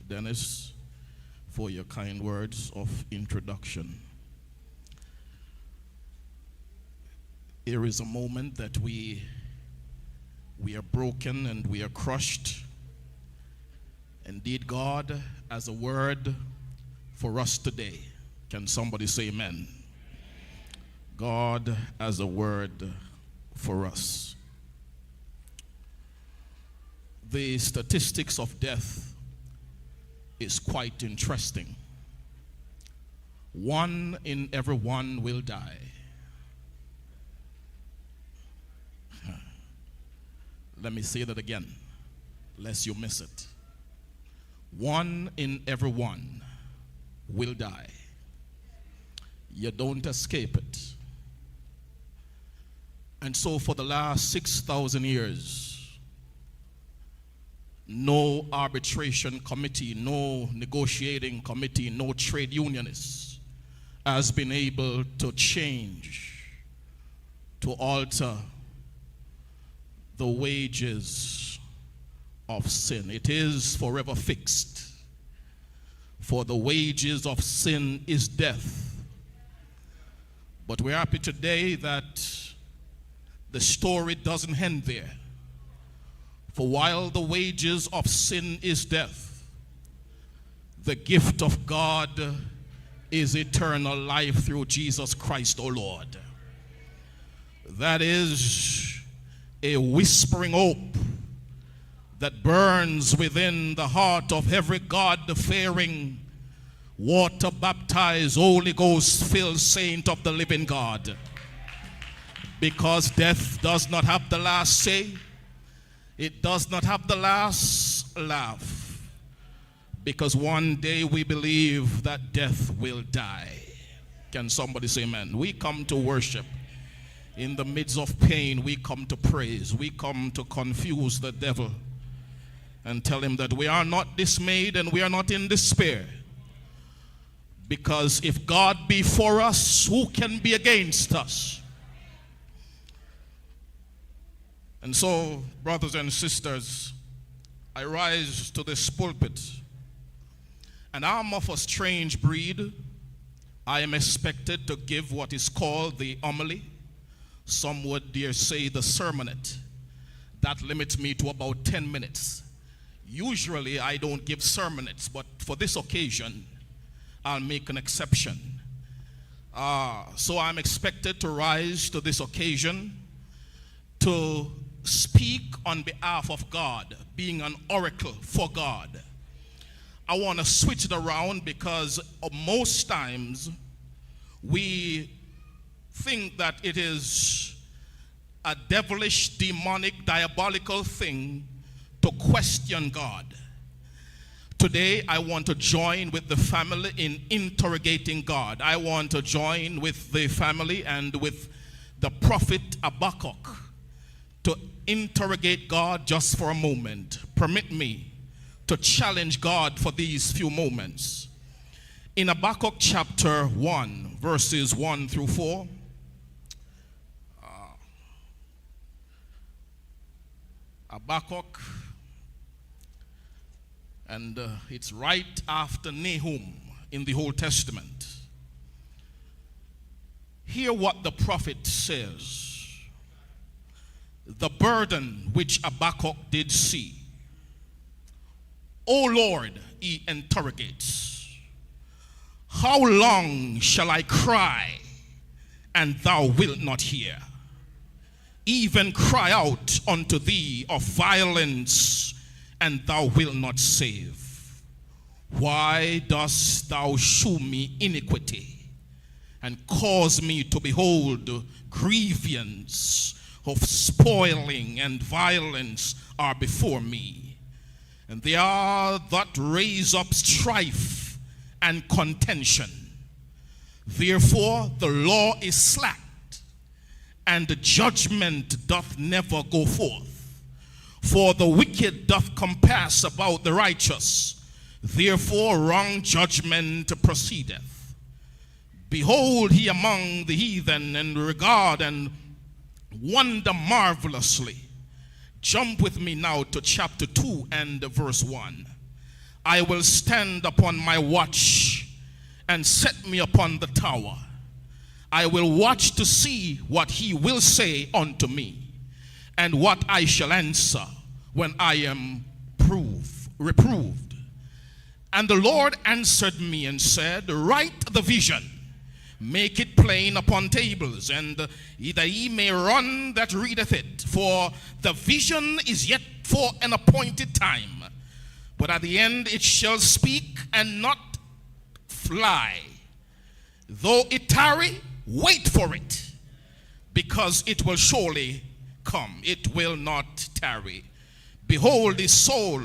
Dennis, for your kind words of introduction. Here is a moment that we are broken and we are crushed. Indeed, God has a word for us today. Can somebody say amen? God has a word for us. The statistics of death is quite interesting. 1 in every 1 will die. Let me say that again, lest you miss it. 1 in every 1 will die. You don't escape it. And so for the last 6,000 years, no arbitration committee, no negotiating committee, no trade unionist has been able to change, to alter the wages of sin. It is forever fixed. For the wages of sin is death. But we're happy today that the story doesn't end there. For while the wages of sin is death, the gift of God is eternal life through Jesus Christ, O Lord. That is a whispering hope that burns within the heart of every God-fearing, water-baptized, Holy Ghost-filled saint of the living God. Because death does not have the last say. It does not have the last laugh. Because one day we believe that death will die. Can somebody say amen? We come to worship. In the midst of pain, we come to praise. We come to confuse the devil and tell him that we are not dismayed and we are not in despair. Because if God be for us, who can be against us? And so, brothers and sisters, I rise to this pulpit, and I'm of a strange breed. I am expected to give what is called the homily. Some would dare say the sermonette. That limits me to about 10 minutes. Usually I don't give sermonettes, but for this occasion, I'll make an exception. So I'm expected to rise to this occasion to speak on behalf of God, being an oracle for God. I want to switch it around because most times we think that it is a devilish, demonic, diabolical thing to question God. Today, I want to join with the family in interrogating God. I want to join with the family and with the prophet Habakkuk to interrogate God just for a moment. Permit me to challenge God for these few moments. In Habakkuk chapter 1, verses 1 through 4, Habakkuk, and it's right after Nahum in the Old Testament. Hear what the prophet says. The burden which Habakkuk did see. O Lord, he interrogates, how long shall I cry, and thou wilt not hear? Even cry out unto thee of violence, and thou wilt not save. Why dost thou shew me iniquity, and cause me to behold grievance of spoiling and violence are before me. And they are that raise up strife and contention. Therefore the law is slacked, and the judgment doth never go forth. For the wicked doth compass about the righteous, therefore wrong judgment proceedeth. Behold he among the heathen, and regard and wonder marvelously. Jump with me now to chapter 2 and verse 1. I will stand upon my watch and set me upon the tower. I will watch to see what he will say unto me, and what I shall answer when I am reproved. And the Lord answered me and said, write the vision, make it plain upon tables, and that ye may run that readeth it. For the vision is yet for an appointed time, but at the end it shall speak and not fly. Though it tarry, wait for it, because it will surely come. It will not tarry. Behold, his soul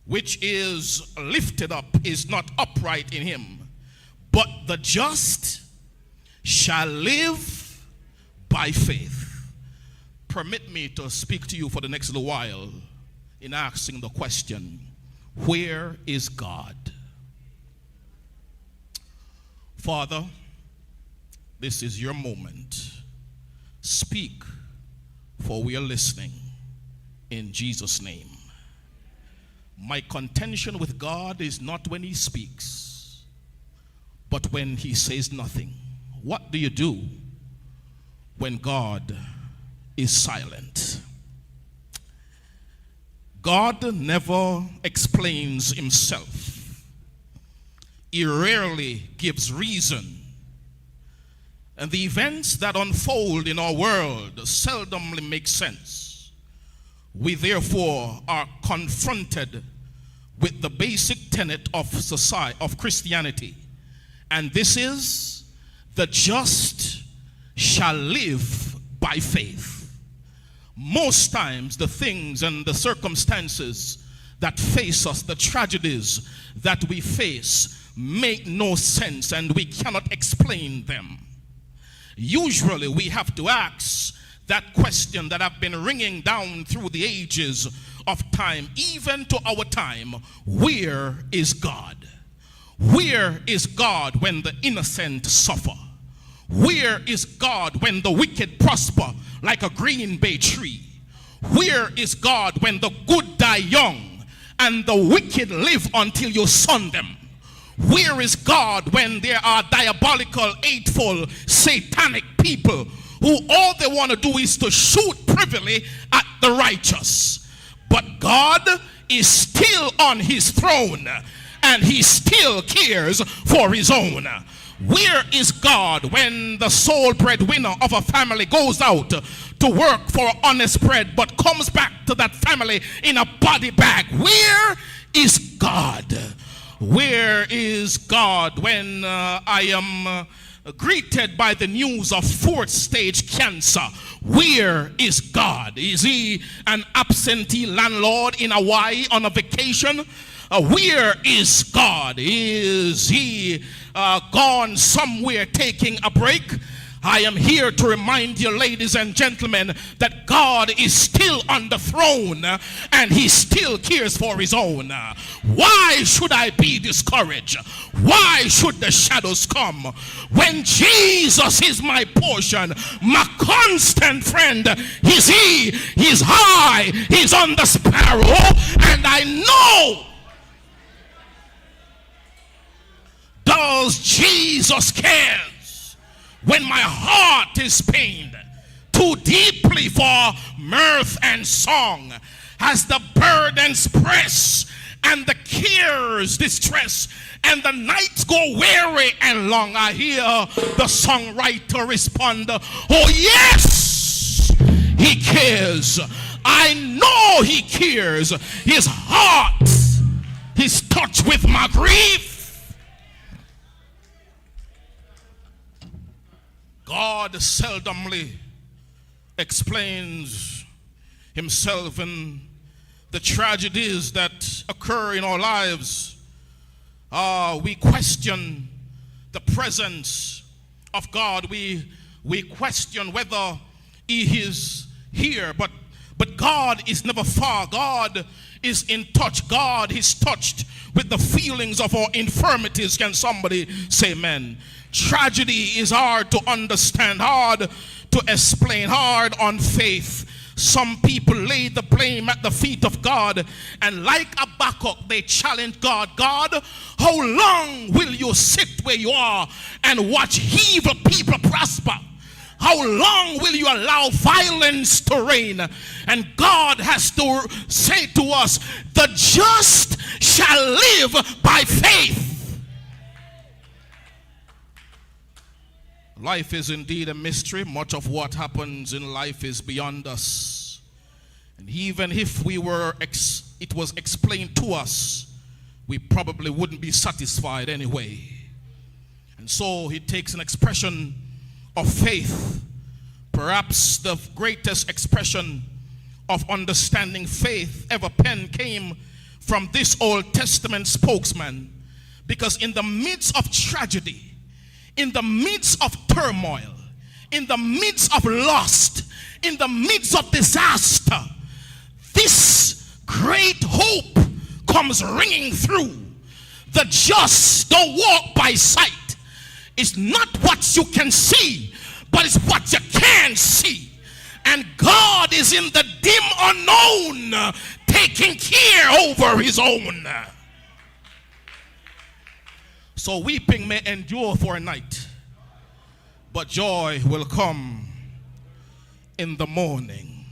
which is lifted up is not upright in him, but the just shall live by faith. Permit me to speak to you for the next little while in asking the question, where is God? Father, this is your moment. Speak, for we are listening. In Jesus' name. My contention with God is not when he speaks, but when he says nothing. What do you do when God is silent? God never explains himself. He rarely gives reason. And the events that unfold in our world seldomly make sense. We therefore are confronted with the basic tenet of society, of Christianity. And this is, the just shall live by faith. Most times the things and the circumstances that face us, the tragedies that we face, make no sense and we cannot explain them. Usually we have to ask that question that have been ringing down through the ages of time, even to our time, where is God? Where is God when the innocent suffer? Where is God when the wicked prosper like a green bay tree? Where is God when the good die young and the wicked live until you son them? Where is God when there are diabolical, hateful, satanic people who all they want to do is to shoot privily at the righteous? But God is still on his throne, and he still cares for his own. Where is God when the sole breadwinner of a family goes out to work for honest bread but comes back to that family in a body bag? Where is God? Where is God when I am greeted by the news of 4th stage cancer? Where is God? Is he an absentee landlord in Hawaii on a vacation? Where is God? Is he gone somewhere taking a break? I am here to remind you, ladies and gentlemen, that God is still on the throne and he still cares for his own. Why should I be discouraged? Why should the shadows come? When Jesus is my portion, my constant friend, is he, he's high, he's on the sparrow, and I know. Does Jesus care when my heart is pained too deeply for mirth and song, as the burdens press and the cares distress and the nights go weary and long? I hear the songwriter respond, oh yes, he cares. I know he cares. His heart is touched with my grief. God seldomly explains himself in the tragedies that occur in our lives. We question the presence of God. We question whether he is here, but God is never far. God is in touch. God is touched with the feelings of our infirmities. Can somebody say amen? Tragedy is hard to understand, hard to explain, hard on faith. Some people lay the blame at the feet of God, and like Habakkuk, they challenge God. God, how long will you sit where you are and watch evil people prosper? How long will you allow violence to reign? And God has to say to us, the just shall live by faith. Life is indeed a mystery. Much of what happens in life is beyond us. And even if it was explained to us, we probably wouldn't be satisfied anyway. And so it takes an expression of faith. Perhaps the greatest expression of understanding faith ever penned came from this Old Testament spokesman. Because in the midst of tragedy, in the midst of turmoil, in the midst of loss, in the midst of disaster, this great hope comes ringing through. The just don't walk by sight. It's not what you can see, but it's what you can see. And God is in the dim unknown, taking care over his own. So weeping may endure for a night, but joy will come in the morning.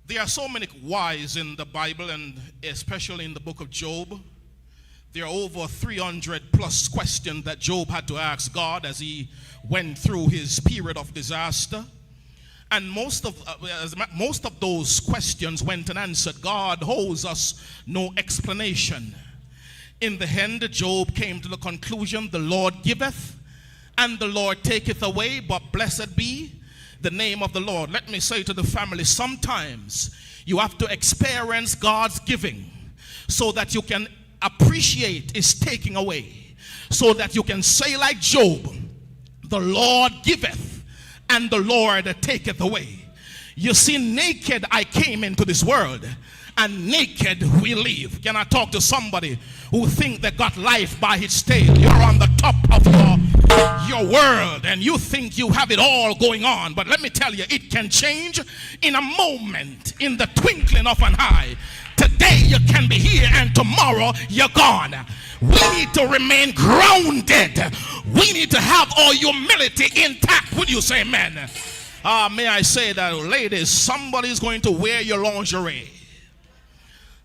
There are so many whys in the Bible, and especially in the book of Job. There are over 300 plus questions that Job had to ask God as he went through his period of disaster. And most of those questions went unanswered. God owes us no explanation. In the end, Job came to the conclusion, the Lord giveth and the Lord taketh away, but blessed be the name of the Lord. Let me say to the family, sometimes you have to experience God's giving so that you can appreciate his taking away, so that you can say like Job, the Lord giveth and the Lord taketh away. You see, naked I came into this world, and naked we leave. Can I talk to somebody who think they got life by its tail? You're on the top of your world and you think you have it all going on, but let me tell you, it can change in a moment, in the twinkling of an eye. Today you can be here and tomorrow you're gone. We need to remain grounded. We need to have our humility intact. Would you say amen? May I say that, ladies, somebody's going to wear your lingerie.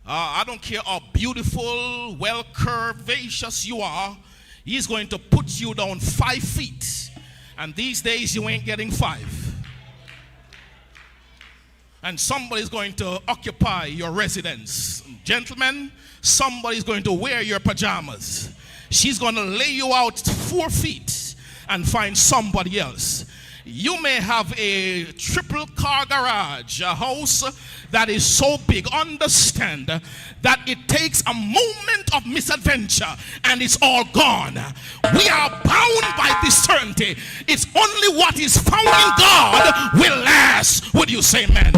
I don't care how beautiful, well curvaceous you are, he's going to put you down 5 feet. And these days you ain't getting 5. And somebody's going to occupy your residence. Gentlemen, somebody's going to wear your pajamas. She's going to lay you out 4 feet and find somebody else. You may have a triple car garage, a house that is so big. Understand that it takes a moment of misadventure and it's all gone. We are bound by this certainty. It's only what is found in God will last. Would you say amen?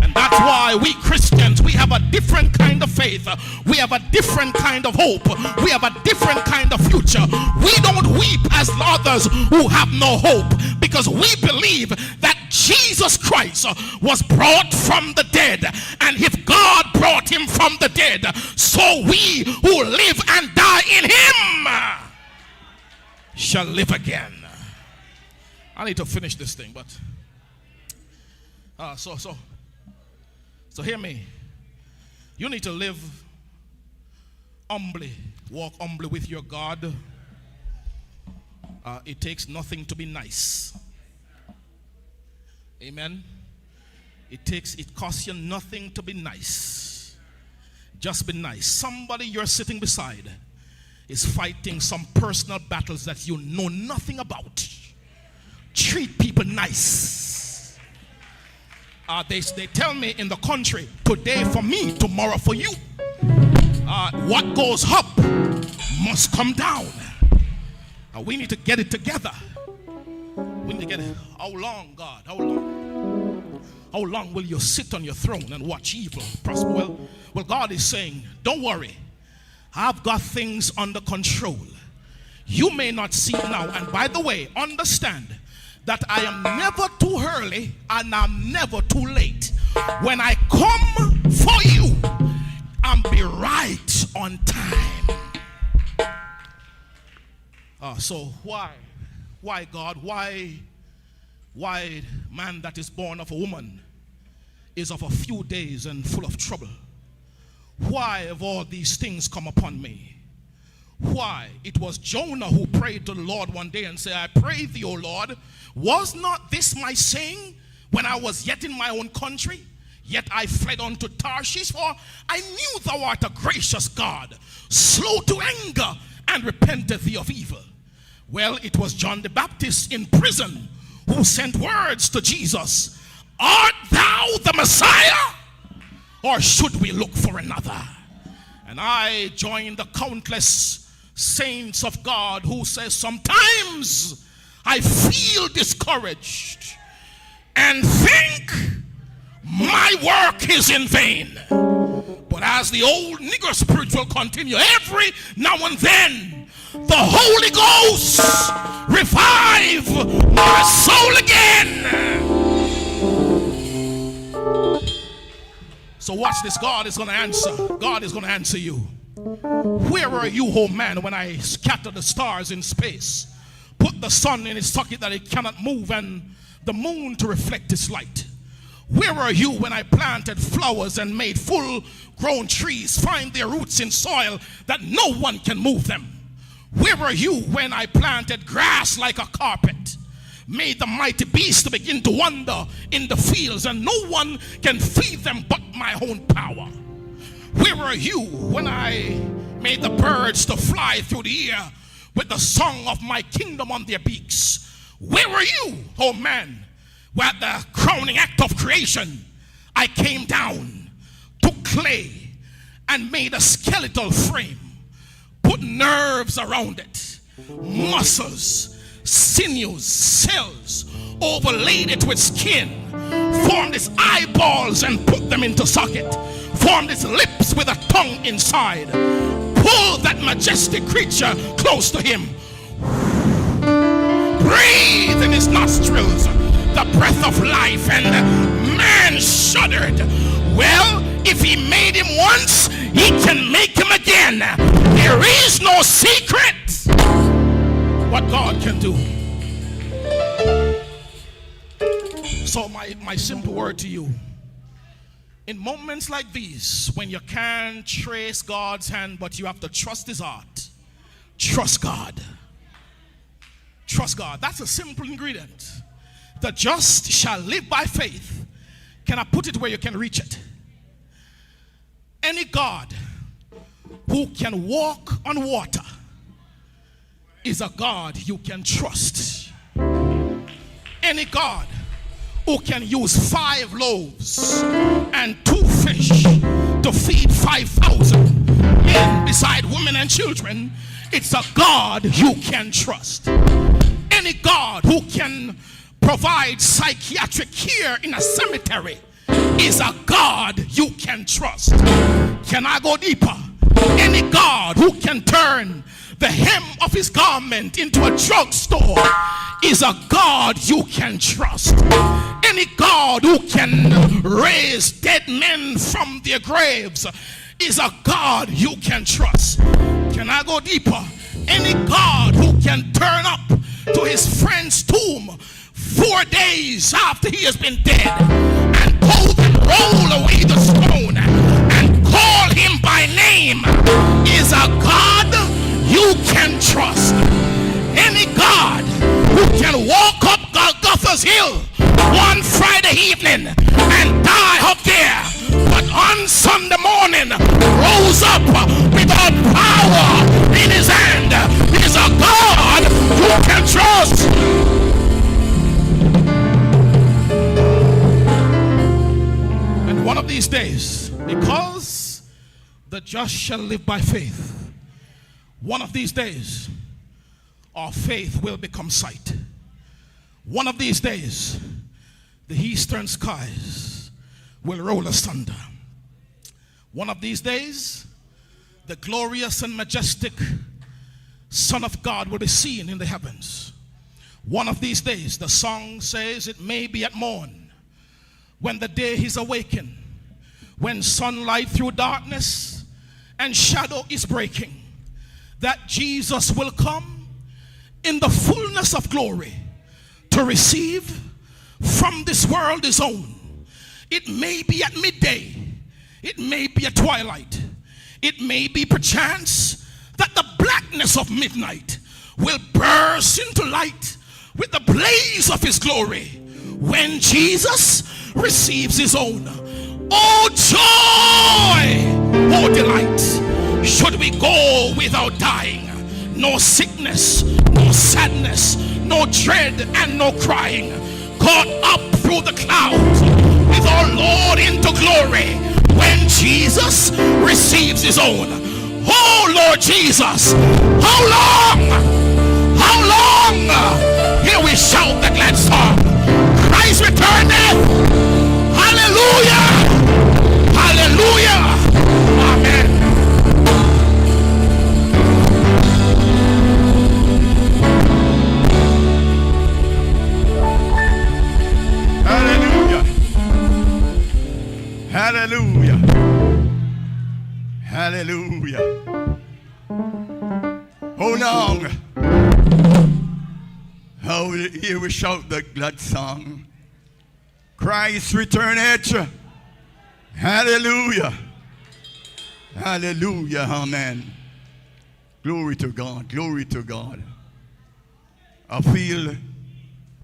And that's why we Christians, we have a different kind of faith. We have a different kind of hope. We have a different kind of future. We don't weep as others who have no hope, because we believe that Jesus Christ was brought from the dead. And if God brought him from the dead, so we who live and die in him shall live again. I need to finish this thing, but so hear me. You need to live humbly, walk humbly with your God. It takes nothing to be nice. Amen. It costs you nothing to be nice. Just be nice. Somebody you're sitting beside is fighting some personal battles that you know nothing about. treat people nice. They tell me in the country, today for me, tomorrow for you. What goes up must come down. We need to get it together. We need to get it. How long, God? How long? How long will you sit on your throne and watch evil prosper? Well, God is saying, don't worry. I've got things under control. You may not see it now. And by the way, understand that I am never too early and I'm never too late. When I come for you, I'm be right on time. So why God? Why man that is born of a woman is of a few days and full of trouble? Why have all these things come upon me? Why? It was Jonah who prayed to the Lord one day and said, I pray thee, O Lord, was not this my saying when I was yet in my own country? Yet I fled unto Tarshish, for I knew thou art a gracious God, slow to anger, and repenteth thee of evil. Well, it was John the Baptist in prison who sent words to Jesus, art thou the Messiah, or should we look for another? And I join the countless saints of God who says, sometimes I feel discouraged and think my work is in vain. But as the old Negro spirit will continue, every now and then the Holy Ghost revive my soul again. So watch this. God is going to answer. God is going to answer you. Where were you, oh man, when I scattered the stars in space, put the sun in its socket that it cannot move, and the moon to reflect its light? Where were you when I planted flowers and made full-grown trees find their roots in soil that no one can move them? Where were you when I planted grass like a carpet, made the mighty beasts to begin to wander in the fields, and no one can feed them but my own power? Where were you when I made the birds to fly through the air with the song of my kingdom on their beaks? Where were you, oh man, where at the crowning act of creation I came down, took clay and made a skeletal frame, put nerves around it, muscles, sinews, cells, overlaid it with skin, formed its eyeballs and put them into socket, formed its lips with a tongue inside, pulled that majestic creature close to him, breathed in his nostrils the breath of life, and man shuddered. Well, if he made him once, he can make him again. There is no secret what God can do. So my simple word to you, in moments like these, when you can't trace God's hand, but you have to trust his heart, trust God. Trust God. That's a simple ingredient. The just shall live by faith. Can I put it where you can reach it? Any God who can walk on water is a God you can trust. Any God who can use 5 loaves and 2 fish to feed 5,000 men beside women and children, it's a God you can trust. Any God who can provide psychiatric care in a cemetery is a God you can trust. Can I go deeper? Any God who can turn the hem of his garment into a drugstore is a God you can trust. Any God who can raise dead men from their graves is a God you can trust. Can I go deeper? Any God who can turn up to his friend's tomb 4 days after he has been dead and roll away the stone and call him by name is a God you can trust. Any God who can walk up Golgotha's hill one Friday evening and die up there, but on Sunday morning rose up with all power in his hand is a God you can trust. One of these days, because the just shall live by faith, one of these days, our faith will become sight. One of these days, the eastern skies will roll asunder. One of these days, the glorious and majestic Son of God will be seen in the heavens. One of these days, the song says, it may be at morn, when the day is awakened, when sunlight through darkness and shadow is breaking, that Jesus will come in the fullness of glory to receive from this world his own. It may be at midday, it may be at twilight, it may be perchance that the blackness of midnight will burst into light with the blaze of his glory when Jesus receives his own. Oh joy, oh delight, should we go without dying. No sickness, no sadness, no dread and no crying. Caught up through the clouds with our Lord into glory when Jesus receives his own. Oh Lord Jesus, how long? How long? Here we shout the glad song. Christ returneth. Hallelujah. Hallelujah. Amen. Hallelujah. Hallelujah. Oh long. Oh, here we shout the glad song. Christ returneth. Hallelujah. Hallelujah. Amen. Glory to God. Glory to God. I feel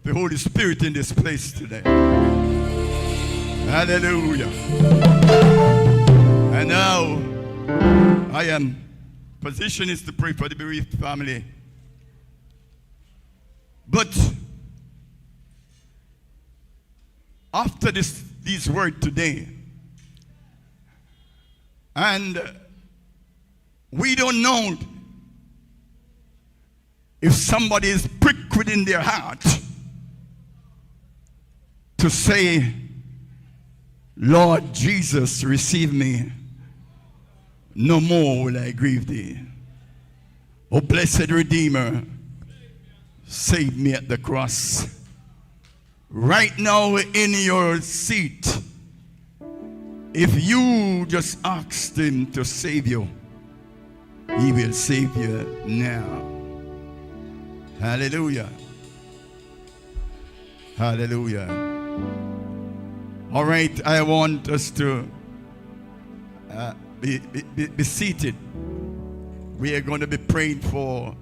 the Holy Spirit in this place today. Hallelujah. And now I am position is to pray for the bereaved family. But after these words today, and we don't know if somebody is pricked within their heart to say, Lord Jesus, receive me. No more will I grieve thee. O blessed Redeemer, save me at the cross. Right now in your seat, if you just asked him to save you, he will save you now. Hallelujah. Hallelujah. All right, I want us to be seated. We are going to be praying for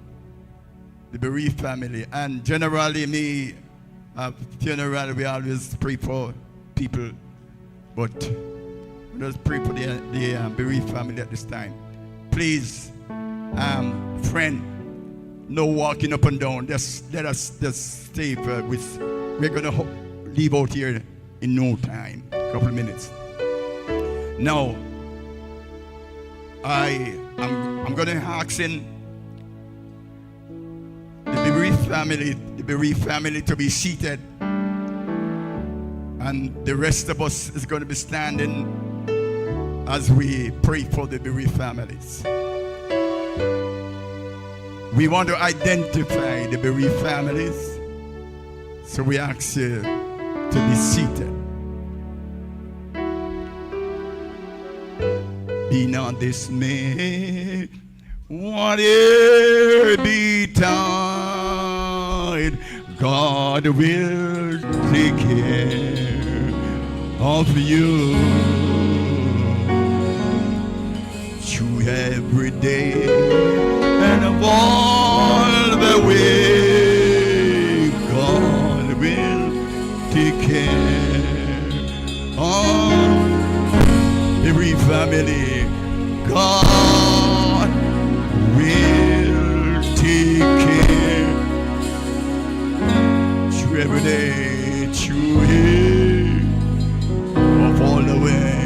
the bereaved family. And generally, we always pray for people. But let's pray for the bereaved family at this time. Please, friend, no walking up and down. Let us just stay with. We're going to leave out here in no time, a couple of minutes. Now, I'm going to ask in the bereaved family to be seated, and the rest of us is going to be standing as we pray for the bereaved families. We want to identify the bereaved families, so we ask you to be seated. Be not dismayed, whatever betide, God will take care of you. Through every day and of all the way, God will take care of every family. God will take care through every day, through him, of all the way.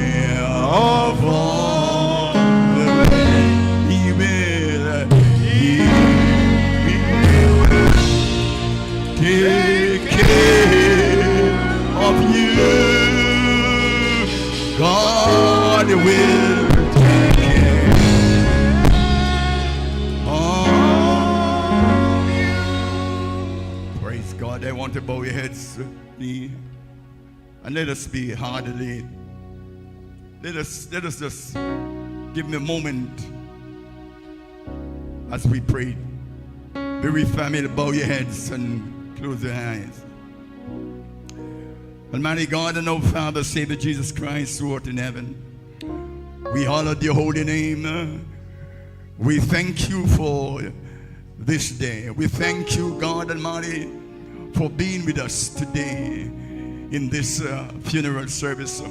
God will take care of you. Praise God. I want to bow your heads with me. And let us be heartily. Let us just give me a moment as we pray. Wreath family, bow your heads and close your eyes. Almighty God and our Father, Savior Jesus Christ, who art in heaven, we honor your holy name. We thank you for this day. We thank you, God Almighty, for being with us today in this funeral service.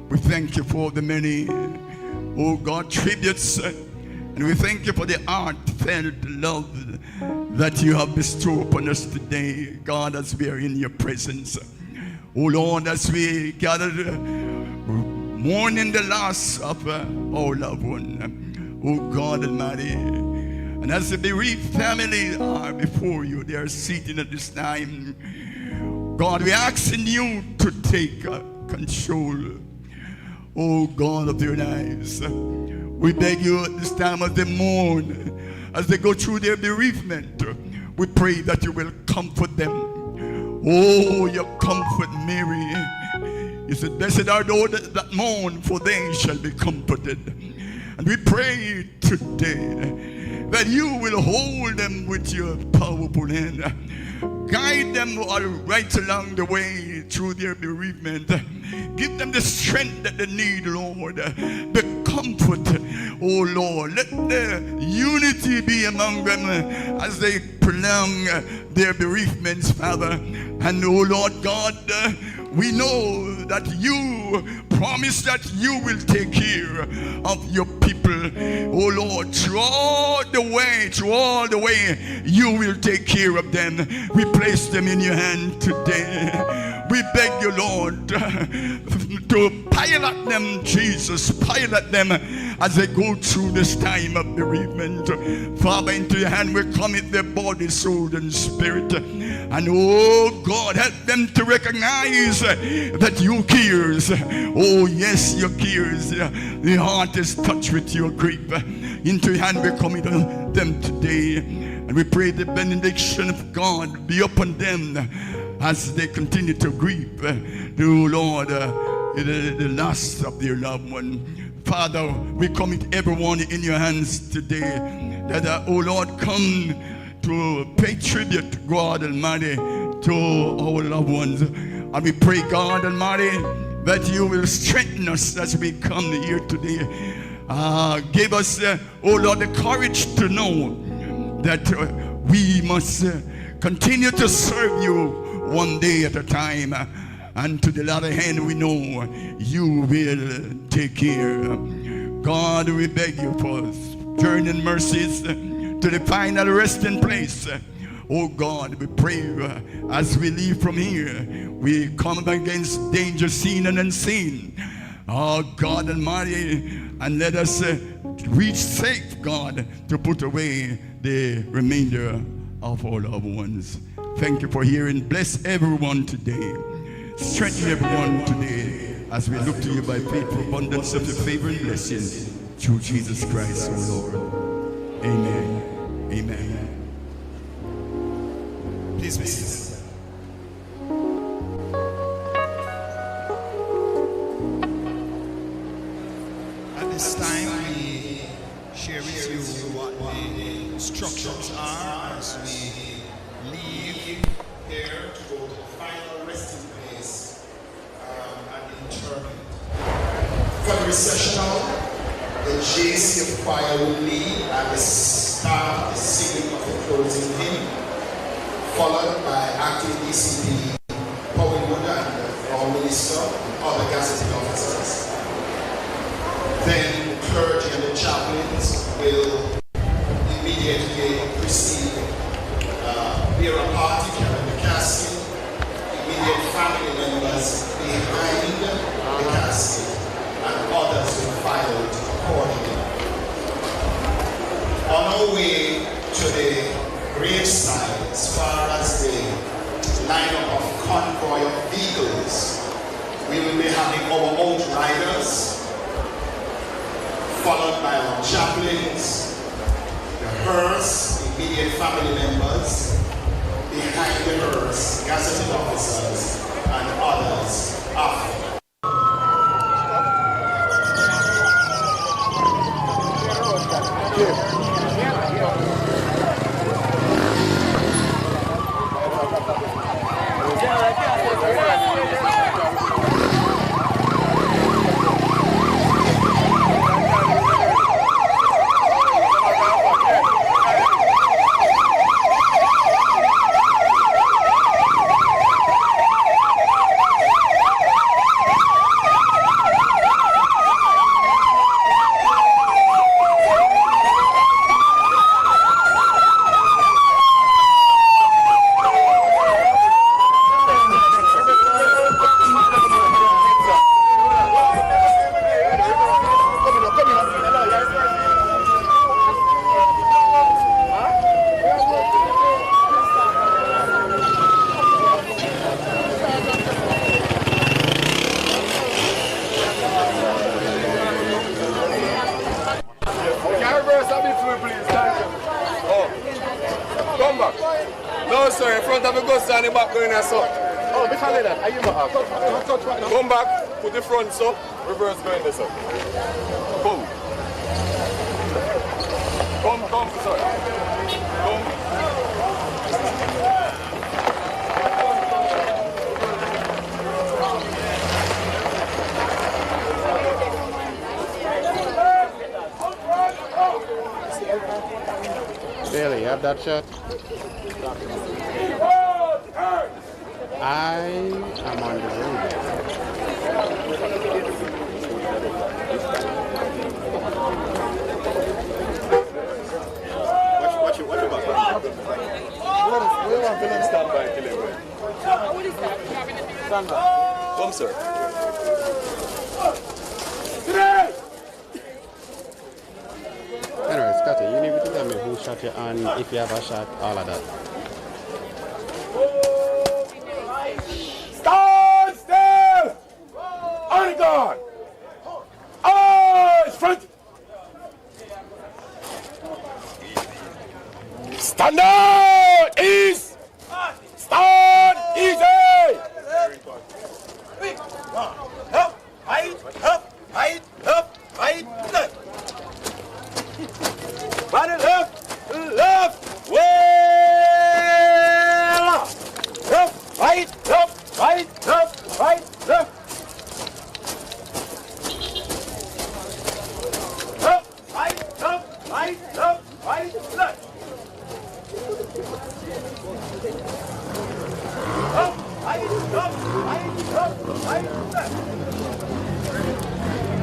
We thank you for the many, oh God, tributes. And we thank you for the heartfelt love that you have bestowed upon us today, God, as we are in your presence. Oh Lord, as we gather mourning the loss of our loved one, oh God Almighty, and as the bereaved family are before you, they are seated at this time, God, we are asking you to take control, oh God, of their lives. We beg you at this time as they mourn, as they go through their bereavement, we pray that you will comfort them. Oh, you comfort Mary. You said, blessed are those that mourn, for they shall be comforted. And we pray today that you will hold them with your powerful hand. Guide them all right along the way through their bereavement. Give them the strength that they need, Lord. The comfort, oh Lord. Let the unity be among them as they prolong their bereavements, Father. And oh Lord God, we know that you promise that you will take care of your people. Oh Lord, through all the way, you will take care of them. We place them in your hand today. We beg you, Lord, to pilot them, Jesus, pilot them as they go through this time of bereavement. Father, into your hand we commit their body, soul, and spirit. And oh God, help them to recognize that you cares. Oh yes, you cares. The heart is touched with your grief. Into your hand we commit them today. And we pray the benediction of God be upon them as they continue to grieve, oh Lord, the loss of their loved one. Father, we commit everyone in your hands today, that oh Lord, come to pay tribute, God Almighty, to our loved ones. And we pray, God Almighty, that you will strengthen us as we come here today. Give us, oh Lord, the courage to know that we must continue to serve you one day at a time, and to the latter hand we know you will take care. God, we beg you for journeying mercies to the final resting place. Oh God, we pray as we leave from here, we come up against danger seen and unseen. Oh God Almighty, and let us reach safe, God, to put away the remainder of our loved ones. Thank you for hearing. Bless everyone today. Strengthen everyone today as we look to you by faith for abundance of your favor and blessing through Jesus Christ, our Lord. Amen. Amen. Please be seated. At this time, we share with you what the instructions are as we leave here to go to the final resting place and the interment. For the recessional, the JCF choir will lead at the start of the singing of the closing hymn, followed by active DCP, Paul Wood and our minister, and other gazetted officers. Then the clergy and the chaplains will immediately proceed. Bear a party carrying the casket, immediate family members behind the casket, and others will follow accordingly. On our way to the graveside, as far as the lineup of convoy of vehicles, we will be having our chaplains, the hearse, immediate family members, behind the hearse, gazetted officers, and others after. Come back, put the front so, reverse going this up. Come. Come, sorry. Come. Really, you have that shot? I am on the road. Watch it back. We want to stand by till it went. Stand by. Come, sir. Anyway, Scotty, you need to tell me who shot you and if you have a shot, all of that. Stand still! On guard! Eyes front! Stand out! Ease! Stand easy! Up! Height! Up! Height! Up! Height! Left! Body left! Left! Well! Left! Right! Left! Right! Left! Right! Left! Left! Right! Left! Right! Left! Right! Left! Up! Right! Left! Right! Left! Right! Left! Up! Right! Left! Right! Left! Right!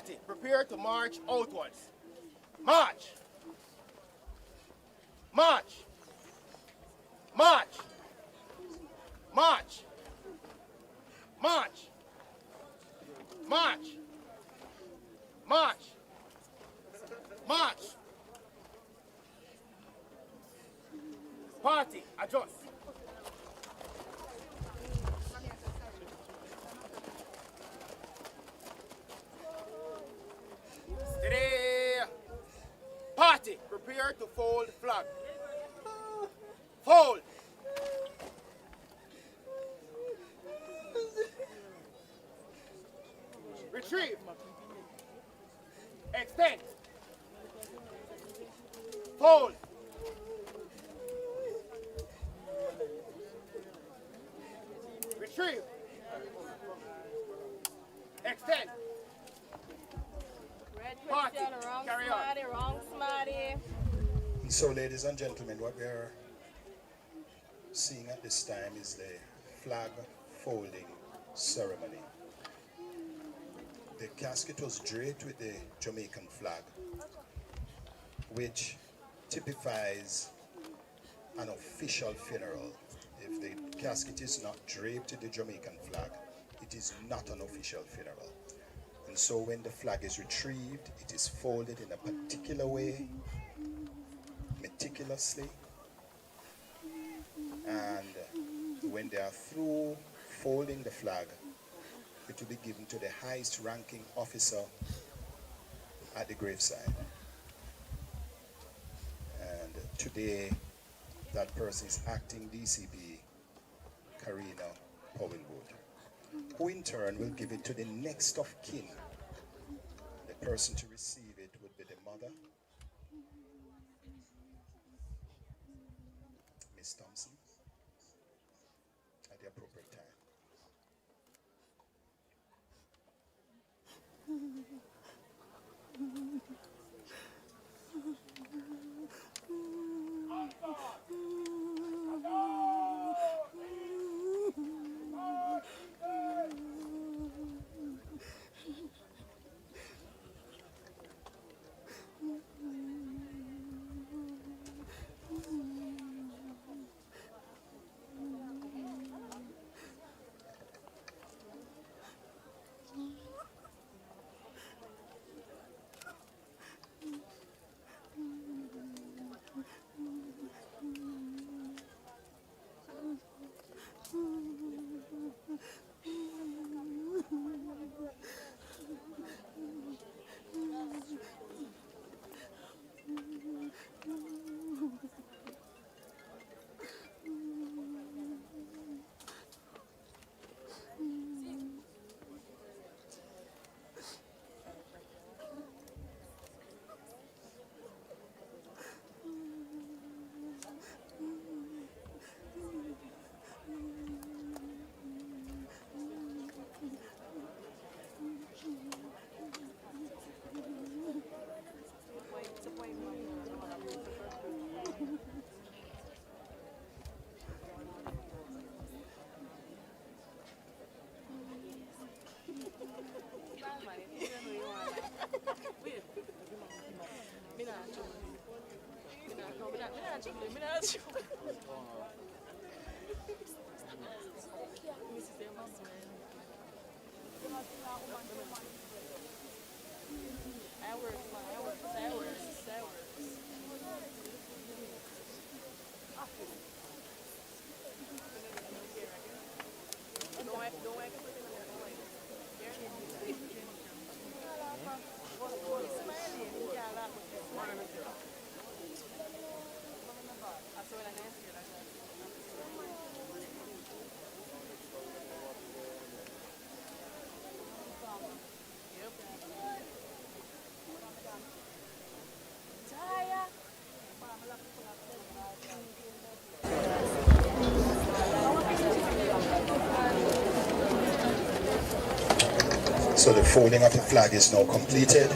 Party, prepare to march outwards. March. March. March. March. March. March. March. March. Party, adjust. Steady. Party, prepare to fold flag. Fold. Retrieve. Extend. Fold. Retrieve. Extend. Party. Carry on. Wrong smarty. So, ladies and gentlemen, what we are seeing at this time is the flag folding ceremony. The casket was draped with the Jamaican flag, which typifies an official funeral. If the casket is not draped with the Jamaican flag, it is not an official funeral. And so when the flag is retrieved, it is folded in a particular way, meticulously, and when they are through folding the flag, it will be given to the highest ranking officer at the graveside. And today, that person is acting DCP Karina Powellwood, who in turn will give it to the next of kin. The person to receive it would be the mother, Miss Thompson, at the appropriate time. So the folding of the flag is now completed.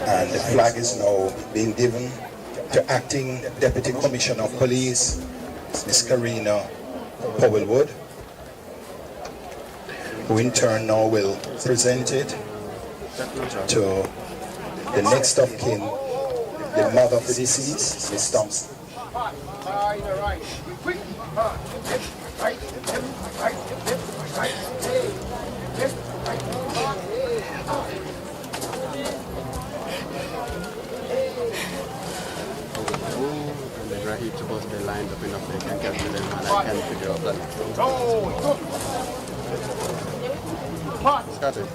And the flag is now being given to Acting Deputy Commissioner of Police, Ms. Karina Powellwood. who in turn now will present it to the next of kin, the mother of the deceased, Miss Thompson. And the Wreath supposed to be lined up enough they can capture them, and I can't figure out that. Got it.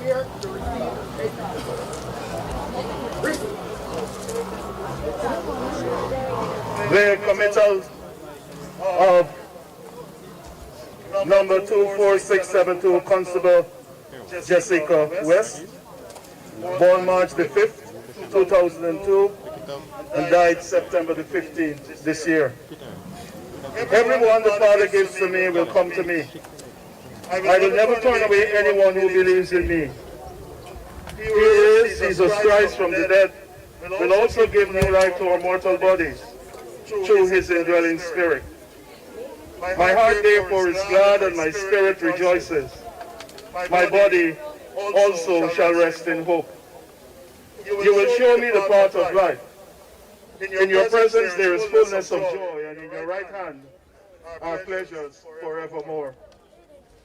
The committal of number 24672 Constable Jessica West, born March the 5th, 2002, and died September the 15th this year. Everyone the Father gives to me will come to me. I will never turn away anyone who believes in me. He who is Jesus Christ from the dead will also give new life to our mortal bodies through his indwelling spirit. My heart therefore is glad and my spirit rejoices. My body also shall rest in hope. You will show me the path of life. In your presence there is fullness of joy, and in your right hand are pleasures forevermore.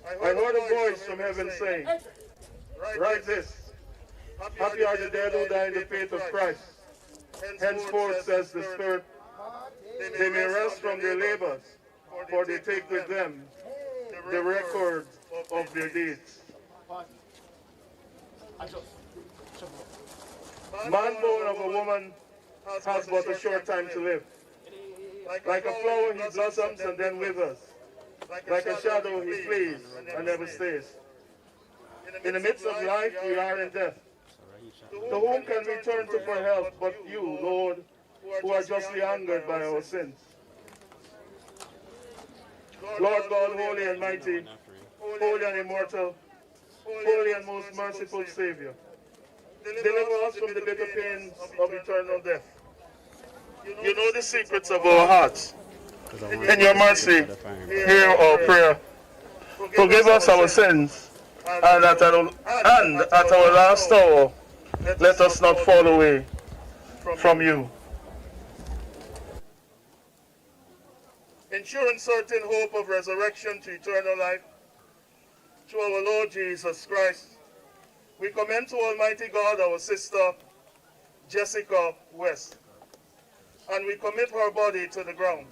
I heard a voice from heaven saying, write this, happy are the dead who die in the faith of Christ. Henceforth, says the Spirit, they may rest from their labors, for they take with them the record of their deeds. Man born of a woman has but a short time to live. Like a flower he blossoms and then withers. Like a shadow he flees and never stays. In the midst of life we are in death. To whom can we turn to for help but you, Lord, who are justly angered by our sins? Lord God, holy and mighty, holy and immortal, holy and most merciful Savior, deliver us from the bitter pains of eternal death. You know the secrets of our hearts. In your mercy, hear our prayer. Forgive us our sins, and at our last hour, let us not fall away from you. Ensuring certain hope of resurrection to eternal life through our Lord Jesus Christ, we commend to Almighty God our sister Jessica West, and we commit her body to the ground.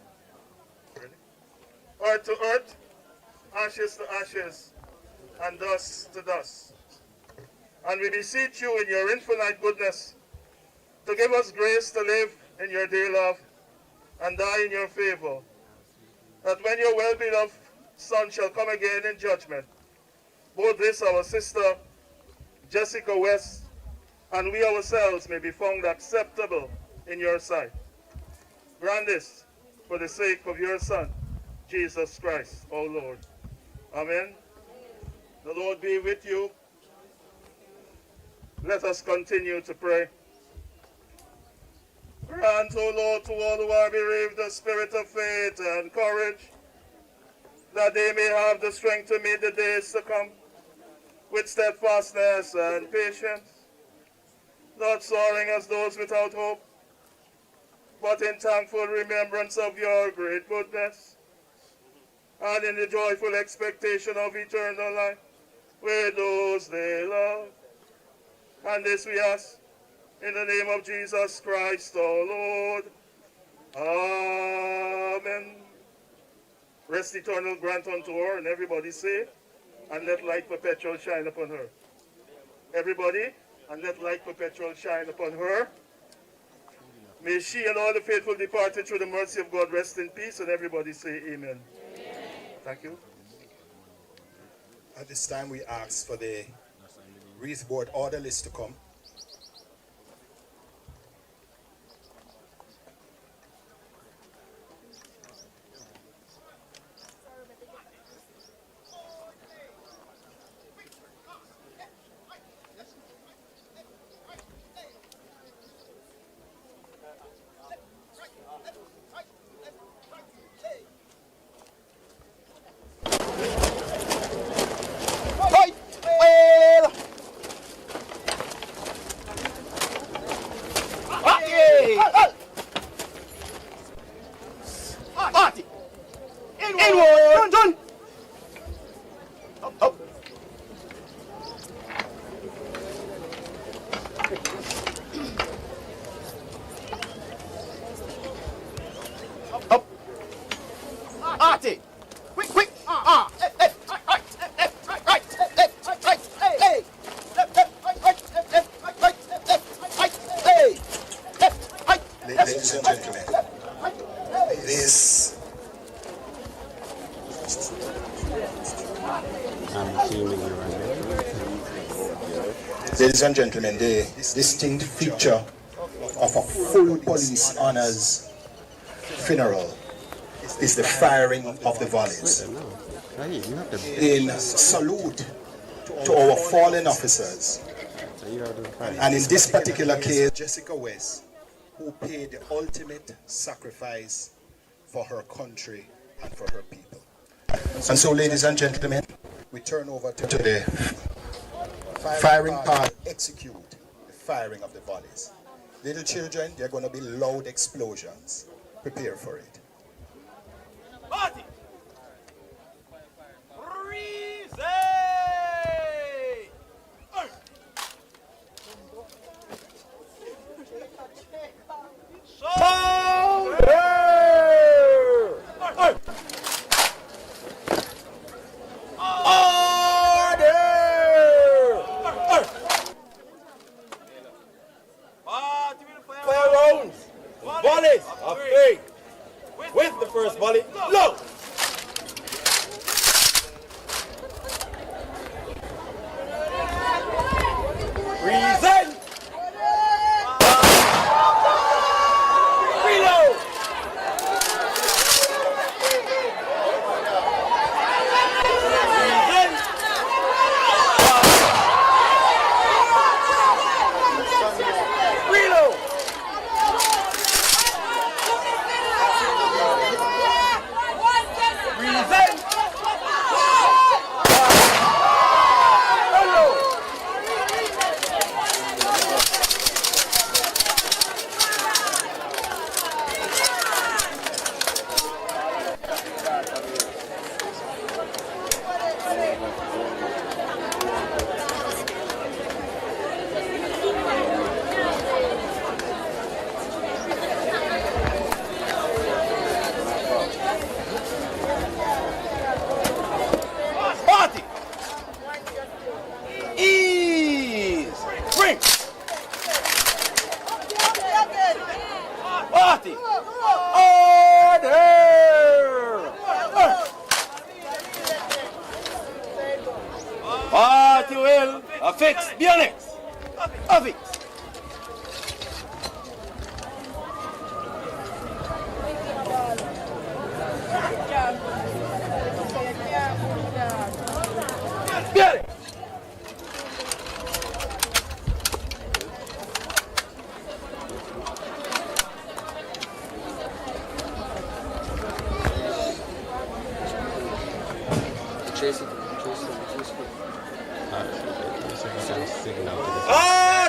Earth to earth, ashes to ashes, and dust to dust. And we beseech you in your infinite goodness to give us grace to live in your dear love and die in your favor, that when your well-beloved Son shall come again in judgment, both this our sister Jessica West and we ourselves may be found acceptable in your sight. Grant this for the sake of your Son, Jesus Christ, our Lord. Amen. The Lord be with you. Let us continue to pray. Grant, O Lord, to all who are bereaved the spirit of faith and courage, that they may have the strength to meet the days to come with steadfastness and patience, not soaring as those without hope, but in thankful remembrance of your great goodness, and in the joyful expectation of eternal life with those they love. And this we ask in the name of Jesus Christ, our Lord. Amen. Rest eternal grant unto her, and everybody say, and let light perpetual shine upon her. Everybody, and let light perpetual shine upon her. May she and all the faithful departed through the mercy of God rest in peace, and everybody say amen. Thank you. At this time, we ask for the Wreath Board order list to come. Inward. Done. Up. Up. Artie. Quick. Ladies and gentlemen, this ladies and gentlemen, the distinct feature of a full police honors funeral is the firing of the volleys. In salute to our fallen officers, and in this particular case, Jessica West, who paid the ultimate sacrifice for her country and for her people. And so, ladies and gentlemen, we turn over to the firing part, execute the firing of the volleys. Little children, there are going to be loud explosions. Prepare for it. Party. Volleys of three. With the first volley, low. Reason. Reload. Reload. Party. Ease. Bring. Party. Order. Party will affix the annex of it. Get it.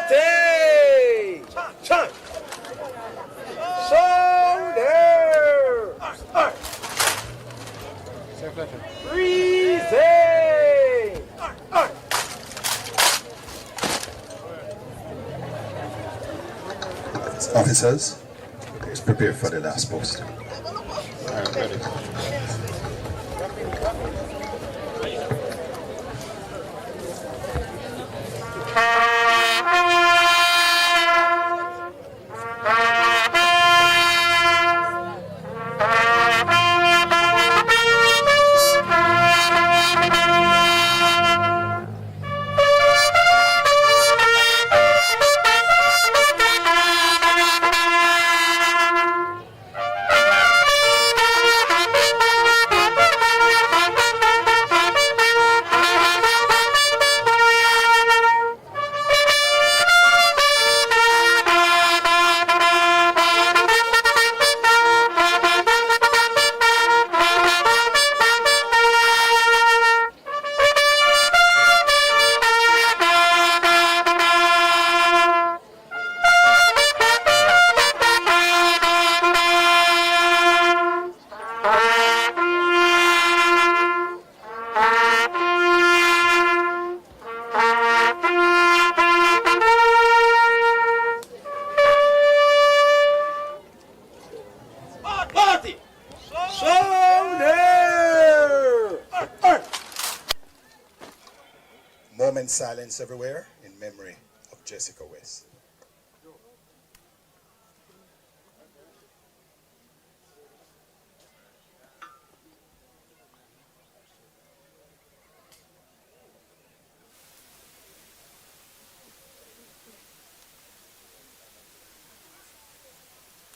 Ate! Chant! Shoulder! Breathing! Officers, prepare for the last post. moment silence everywhere in memory of Jessica West.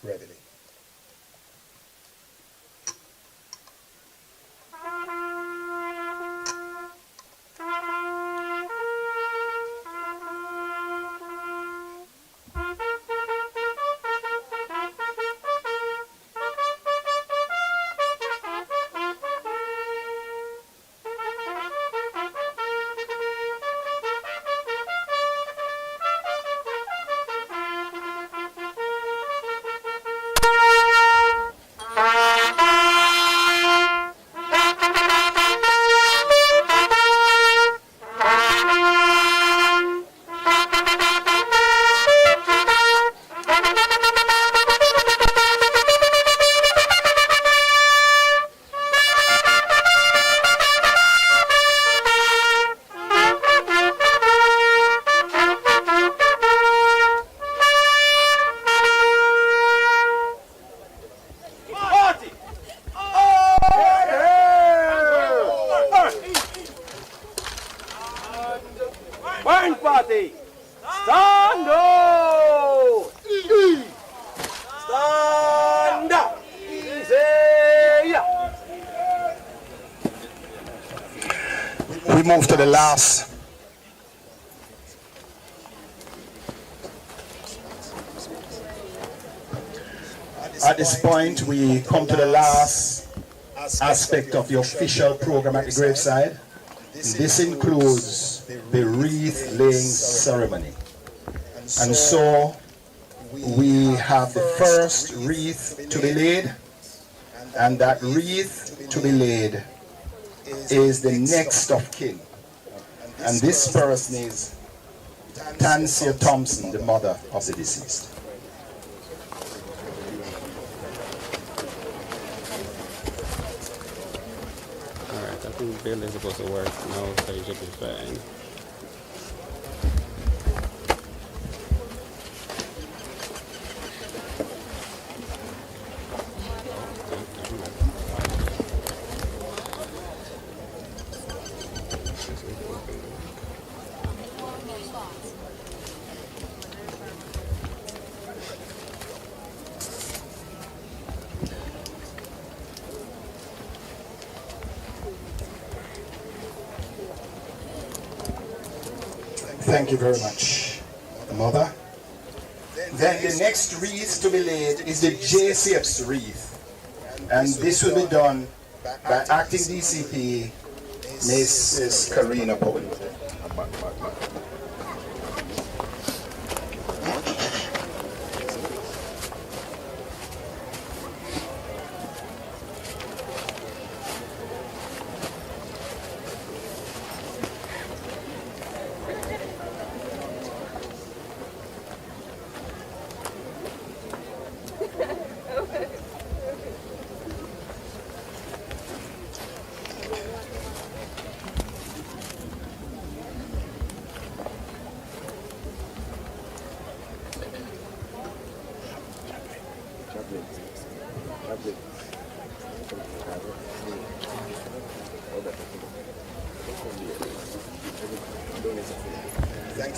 Readily. We move to the last. At this point, we come to the last aspect of the official program at the graveside. This includes the wreath laying ceremony. And so we have the first wreath to be laid, and that wreath to be laid is the next of kin. And this person is Tancia Thompson, the mother of the deceased. Alright, I think Bill is supposed to work now, so you should be fine. Thank you very much, Mother. Then the next wreath to be laid is the JCF's wreath. And this will be done by Acting DCP, Mrs. Karina Powell.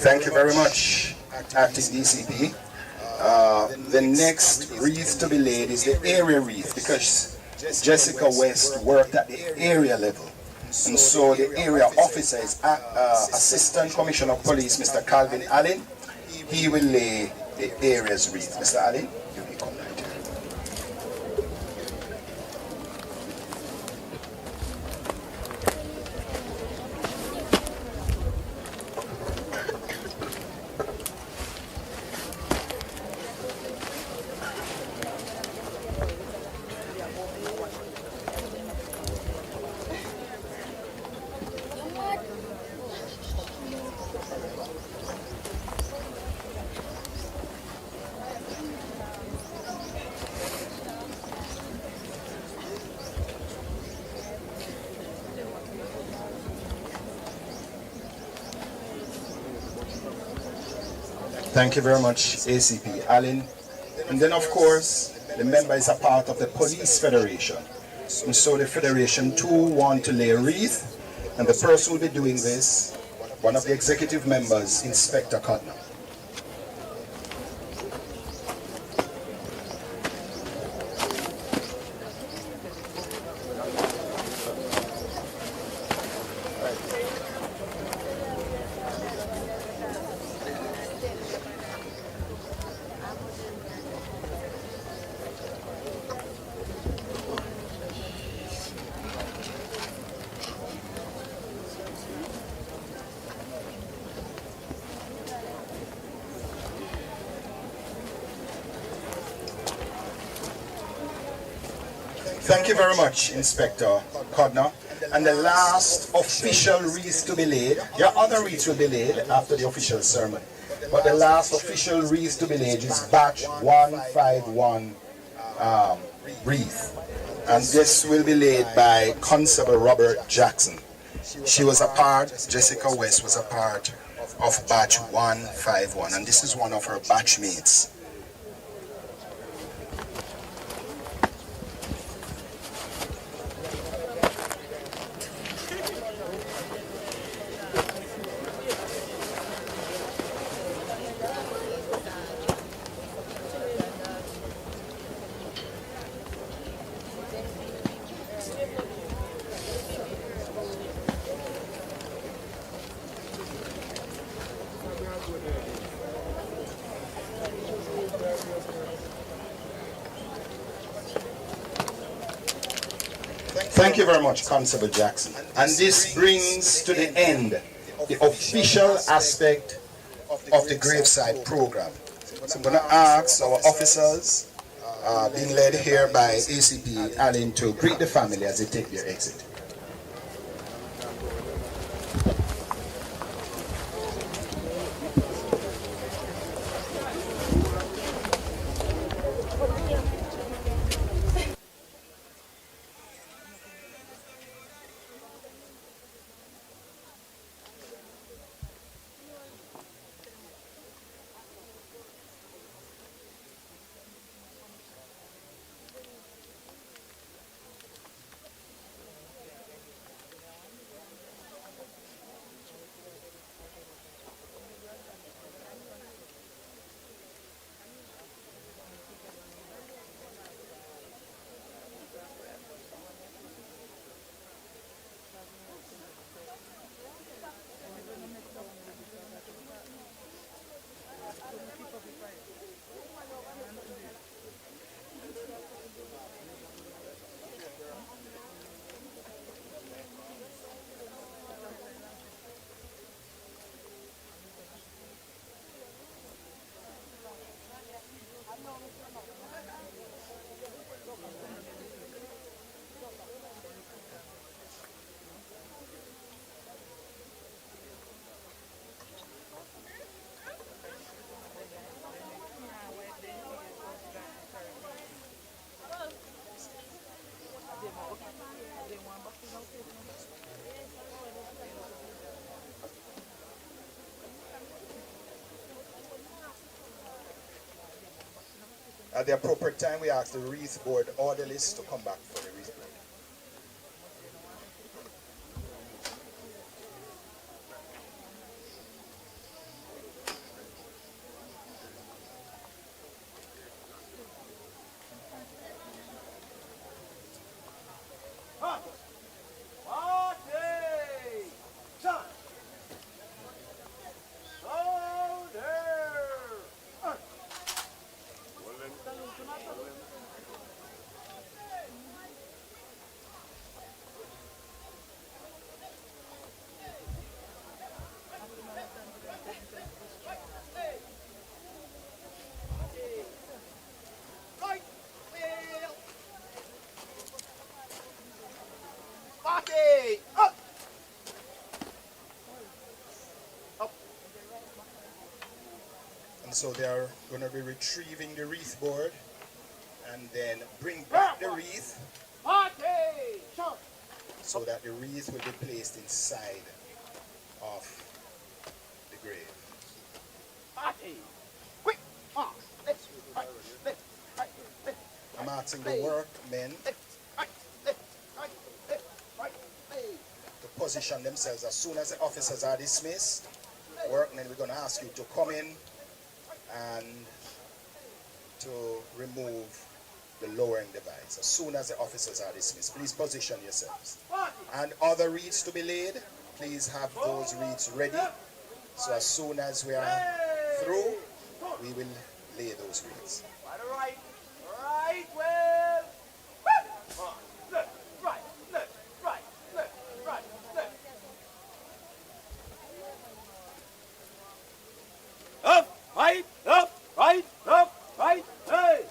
Thank you very much, Acting DCP. The next wreath to be laid is the area wreath, because Jessica West worked at the area level. And so the area officer is Assistant Commissioner of Police, Mr. Calvin Allen. He will lay the area's wreath. Mr. Allen, you may come right here. Thank you very much, ACP Allen. And then, of course, the member is a part of the Police Federation. And so the Federation too want to lay a wreath, and the person who will be doing this, one of the executive members, Inspector Cotton. Thank you very much, Inspector Codner. And the last official wreath to be laid, your other wreaths will be laid after the official sermon, but the last official wreath to be laid is batch 151 wreath. And this will be laid by Constable Robert Jackson. She was a part, Jessica West was a part of batch 151, and this is one of her batchmates. Thank you very much, Constable Jackson. And this brings to the end the official aspect of the graveside program. So I'm going to ask our officers, being led here by ACP Allen, to greet the family as they take their exit. At the appropriate time, we ask the wreath board orderlies to come back for the wreath board. And so they are going to be retrieving the wreath board and then bring back the wreath so that the wreath will be placed inside of the grave. asking the workmen to position themselves. As soon as the officers are dismissed, workmen, we're going to ask you to come in and to remove the lowering device. As soon as the officers are dismissed, please position yourselves. And other wreaths to be laid, please have those wreaths ready. So as soon as we are through, we will lay those wreaths. Right, well. Left, right, left, right, left, right, left. Up, right, hey.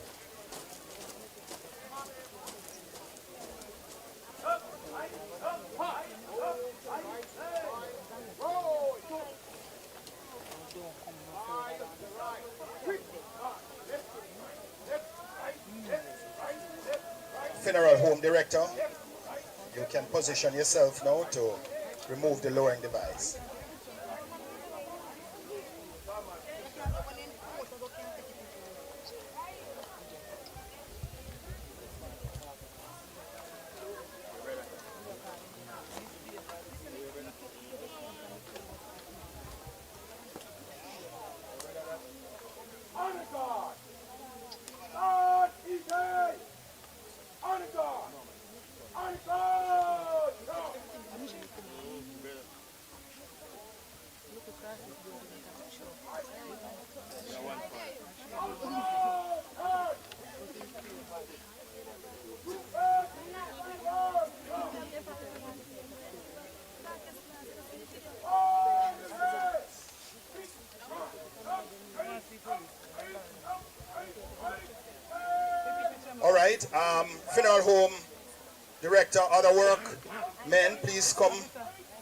Funeral home director, you can position yourself now to remove the lowering device. All right, funeral home director, other work men, please come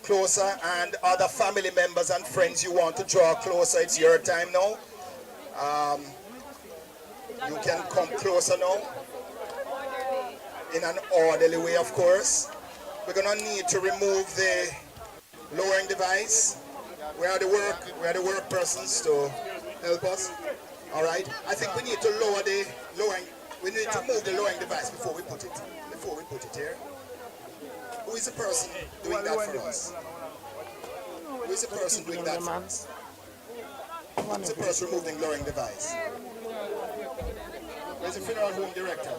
closer, and other family members and friends you want to draw closer. It's your time now. You can come closer now in an orderly way, of course. We're gonna need to remove the lowering device. Where are the work persons to help us? All right, I think we need to lower the lowering. We need to move the lowering device before we put it here. Who is the person doing that for us? Who is the person doing that for us? Who's the person removing the lowering device? Where's the funeral home director?